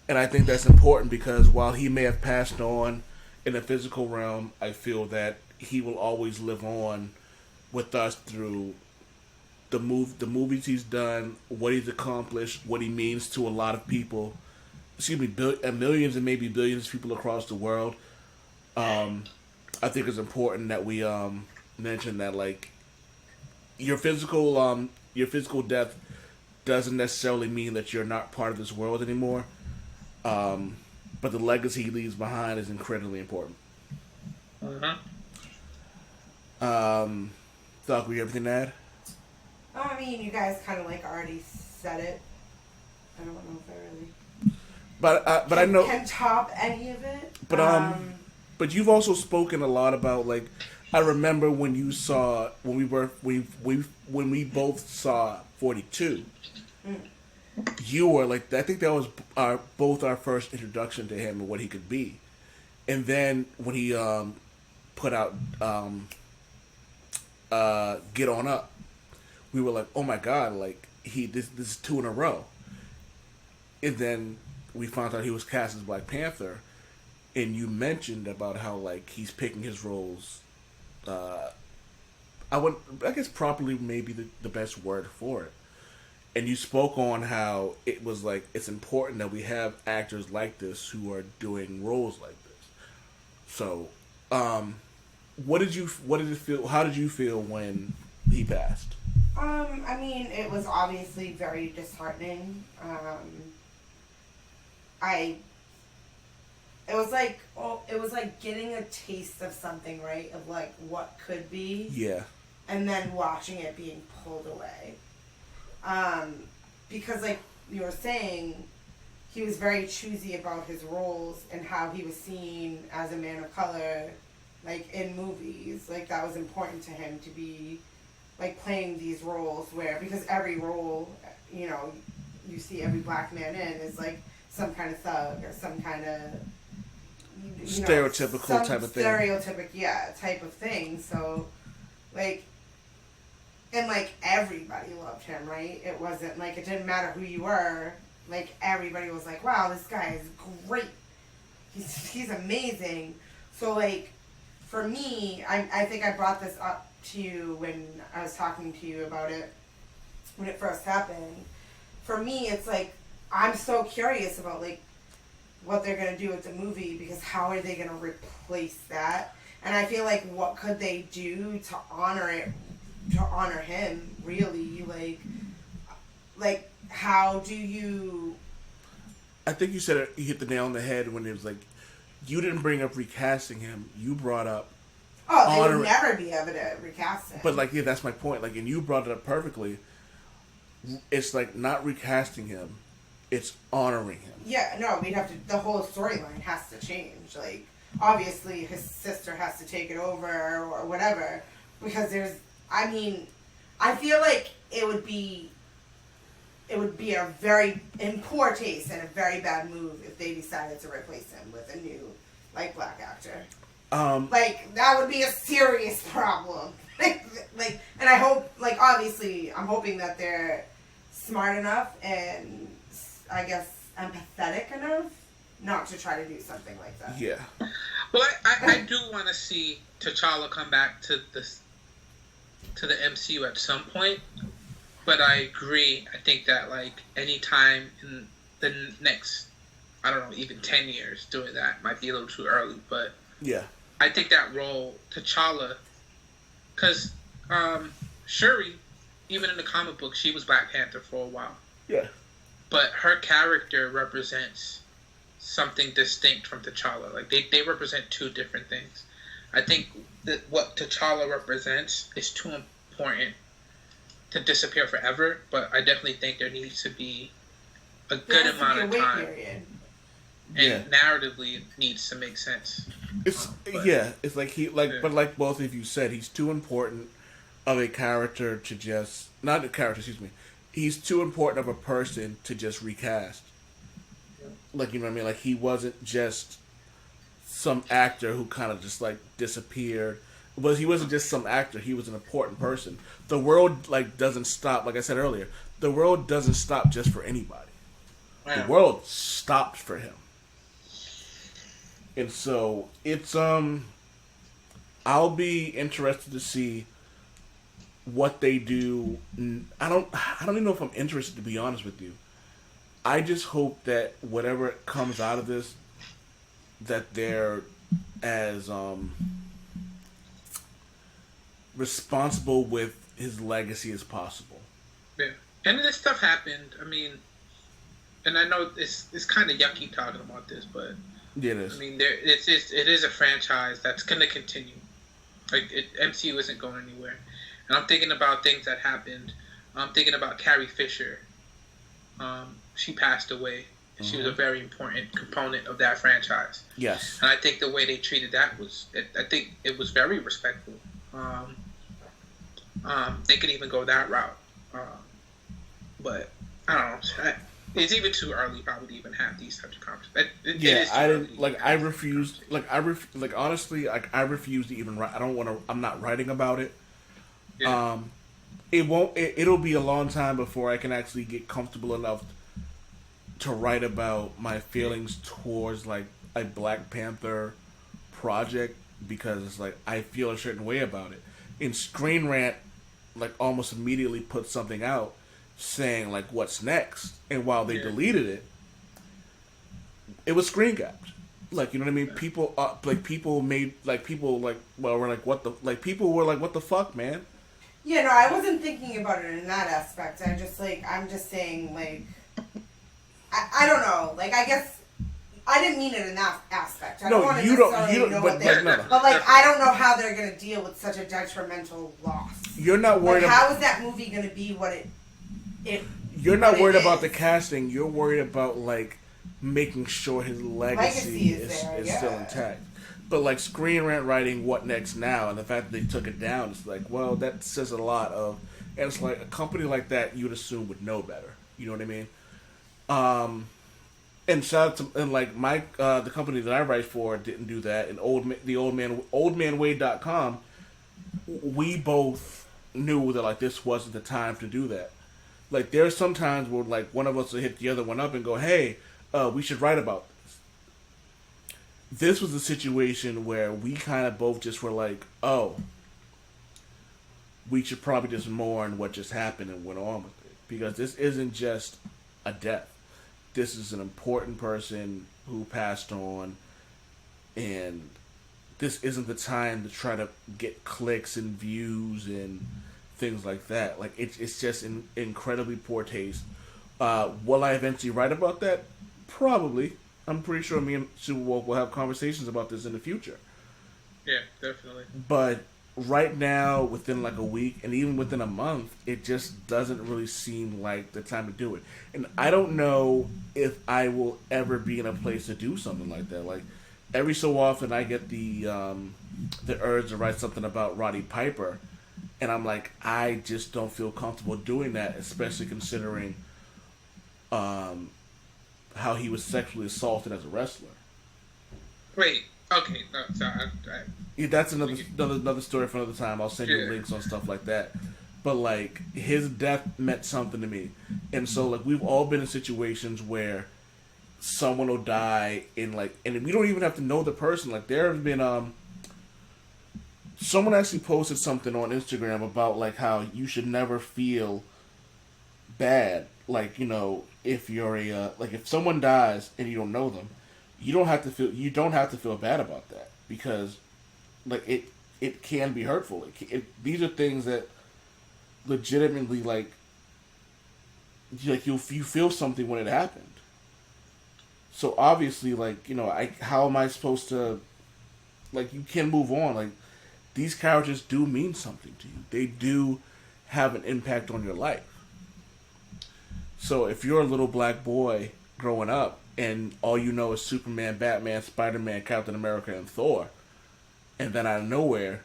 and I think that's important because while he may have passed on in the physical realm, I feel that he will always live on with us through the movies he's done, what he's accomplished, what he means to a lot of people. Millions and maybe billions of people across the world. I think it's important that we mention that, like, your physical death doesn't necessarily mean that you're not part of this world anymore. But the legacy he leaves behind is incredibly important. Doc, we have anything to add? Oh, I mean, you guys kind of like already said it. I don't know if I really. But I know can top any of it. But you've also spoken a lot about, like, I remember when you saw when we both saw 42. You were like, I think that was both our first introduction to him and what he could be, and then when he put out Get On Up, we were like, oh my god, like, this is 2 in a row, and then we found out he was cast as Black Panther, and you mentioned about how, like, he's picking his roles I guess properly maybe the best word for it. And you spoke on how it was like it's important that we have actors like this who are doing roles like this. So, what did it feel? How did you feel when he passed? I mean, it was obviously very disheartening. It was like getting a taste of something, right? Of like what could be. Yeah. And then watching it being pulled away. Because like you were saying, he was very choosy about his roles and how he was seen as a man of color, like in movies. Like that was important to him to be like playing these roles because every role, you know, you see every black man in is like some kind of thug or some kind of stereotypical type of thing. Type of thing. So, like, and like everybody loved him, right? It wasn't like it didn't matter who you were. Like everybody was like, "Wow, this guy is great. He's amazing." So like, for me, I think I brought this up to you when I was talking to you about it when it first happened. For me, it's like I'm so curious about like what they're gonna do with the movie because how are they gonna replace that? And I feel like what could they do to honor him really? Like how do you? I think you said it. You hit the nail on the head when it was like you didn't bring up recasting him. You brought up. Oh, they would never be able to recast him. But like, yeah, that's my point. Like, and you brought it up perfectly. It's like not recasting him; it's honoring him. Yeah, no, we'd have to. The whole storyline has to change. Like, obviously, his sister has to take it over or whatever. Because there's, I mean, I feel like it would be a very in poor taste and a very bad move if they decided to replace him with a new like black actor. Like that would be a serious problem. like, and I hope, like, obviously, I'm hoping that they're smart enough and I guess empathetic enough not to try to do something like that. Yeah. Well, I do want to see T'Challa come back to the MCU at some point, but I agree. I think that like any time in the next, I don't know, even 10 years doing that might be a little too early, but yeah. I think that role, T'Challa, because Shuri, even in the comic book, she was Black Panther for a while. Yeah. But her character represents something distinct from T'Challa. Like, they represent two different things. I think that what T'Challa represents is too important to disappear forever, but I definitely think there needs to be a good amount of time. And narratively, it needs to make sense. It's but like both of you said, he's too important of a character to just not a character. Excuse me. He's too important of a person to just recast. Yeah. Like, you know what I mean? Like, he wasn't just some actor who kind of just like disappeared. But he wasn't just some actor. He was an important person. The world like doesn't stop. Like I said earlier, the world doesn't stop just for anybody. Yeah. The world stopped for him. And so it's I'll be interested to see what they do. I don't even know if I'm interested, to be honest with you. I just hope that whatever comes out of this, that they're as responsible with his legacy as possible. Yeah, and this stuff happened. I mean, and I know it's kind of yucky talking about this, but. Yeah, it is. I mean, it is a franchise that's going to continue. Like, MCU isn't going anywhere. And I'm thinking about things that happened. I'm thinking about Carrie Fisher. She passed away. And she was a very important component of that franchise. Yes. And I think the way they treated that I think it was very respectful. They could even go that route. But, I don't know. It's even too early probably to even have these types of conversations. I didn't I refuse honestly, I refuse to even write. I'm not writing about it. Yeah. It'll be a long time before I can actually get comfortable enough to write about my feelings towards like a Black Panther project because it's like I feel a certain way about it. And Screen Rant like almost immediately put something out saying like what's next, and while they deleted it, it was screen capped. Like, you know what I mean? People people made like people like well were like what the like people were like what the fuck, man? Yeah, no, I wasn't thinking about it in that aspect. I'm just saying like I don't know. Like I guess I didn't mean it in that aspect. I don't want to necessarily know what they're... But, like, I don't know how they're going to deal with such a detrimental loss. You're not worried about... How is that movie going to be what it... You're not worried about the casting. You're worried about, like, making sure his legacy is still intact. But, like, Screen Rant writing What Next Now, and the fact that they took it down, it's like, well, that says a lot of... And it's like, a company like that, you'd assume would know better. You know what I mean? And shout out to, and like my the company that I write for didn't do that, and oldmanwade.com, we both knew that like this wasn't the time to do that. Like there's some times where like one of us will hit the other one up and go, hey, we should write about this. This was a situation where we kind of both just were like, oh, we should probably just mourn what just happened and went on with it, because this isn't just a death. This is an important person who passed on, and this isn't the time to try to get clicks and views and things like that. Like, it's just in incredibly poor taste. Will I eventually write about that? Probably. I'm pretty sure me and Superwoke will have conversations about this in the future. Yeah, definitely. But right now, within like a week, and even within a month, it just doesn't really seem like the time to do it. And I don't know if I will ever be in a place to do something like that. Like, every so often I get the urge to write something about Roddy Piper, and I'm like, I just don't feel comfortable doing that, especially considering how he was sexually assaulted as a wrestler. Wait. Okay, no, sorry. Yeah, that's another story for another time. I'll send you links on stuff like that. But like, his death meant something to me, and so like we've all been in situations where someone will die in like, and we don't even have to know the person. Like there have been someone actually posted something on Instagram about like how you should never feel bad. Like, you know, if you're like if someone dies and you don't know them. You don't have to feel bad about that, because like it can be hurtful. These are things that legitimately like you feel something when it happened. So obviously, like, you know, how am I supposed to, like, you can move on. Like, these characters do mean something to you. They do have an impact on your life. So if you're a little black boy growing up, and all you know is Superman, Batman, Spider-Man, Captain America, and Thor, and then out of nowhere,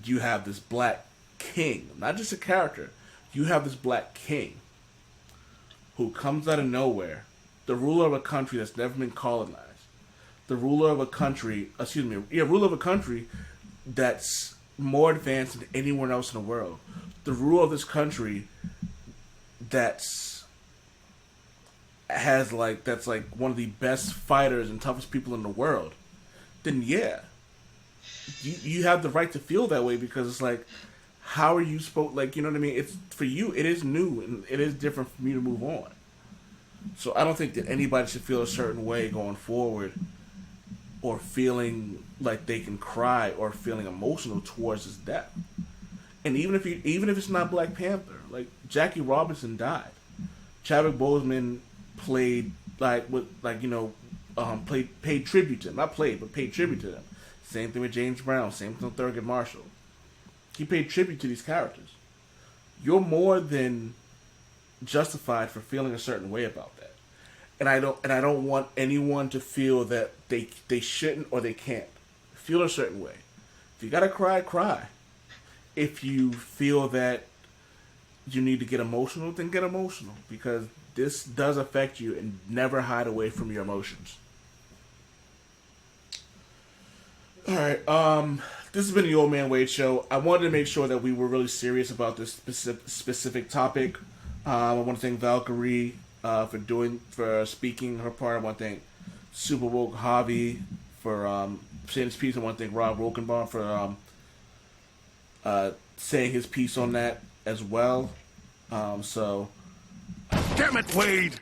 you have this black king, not just a character, you have this black king who comes out of nowhere, the ruler of a country that's never been colonized, the ruler of a country, ruler of a country that's more advanced than anyone else in the world, the ruler of this country that's one of the best fighters and toughest people in the world, then yeah, you have the right to feel that way, because it's like, how are you supposed, like, you know what I mean? It's for you, it is new and it is different for me to move on. So I don't think that anybody should feel a certain way going forward, or feeling like they can cry or feeling emotional towards his death. And even if it's not Black Panther, like Jackie Robinson died, Chadwick Boseman paid tribute to him. Not played, but paid tribute to them. Same thing with James Brown. Same thing with Thurgood Marshall. He paid tribute to these characters. You're more than justified for feeling a certain way about that. And I don't want anyone to feel that they shouldn't or they can't feel a certain way. If you gotta cry, cry. If you feel that you need to get emotional, then get emotional, because this does affect you, and never hide away from your emotions. Alright, this has been the Old Man Wade Show. I wanted to make sure that we were really serious about this specific topic. I want to thank Valkyrie for speaking her part. I want to thank Super Woke Javi for saying his piece. I want to thank Rob Rokenbaum for saying his piece on that as well. So, Damn it, Wade!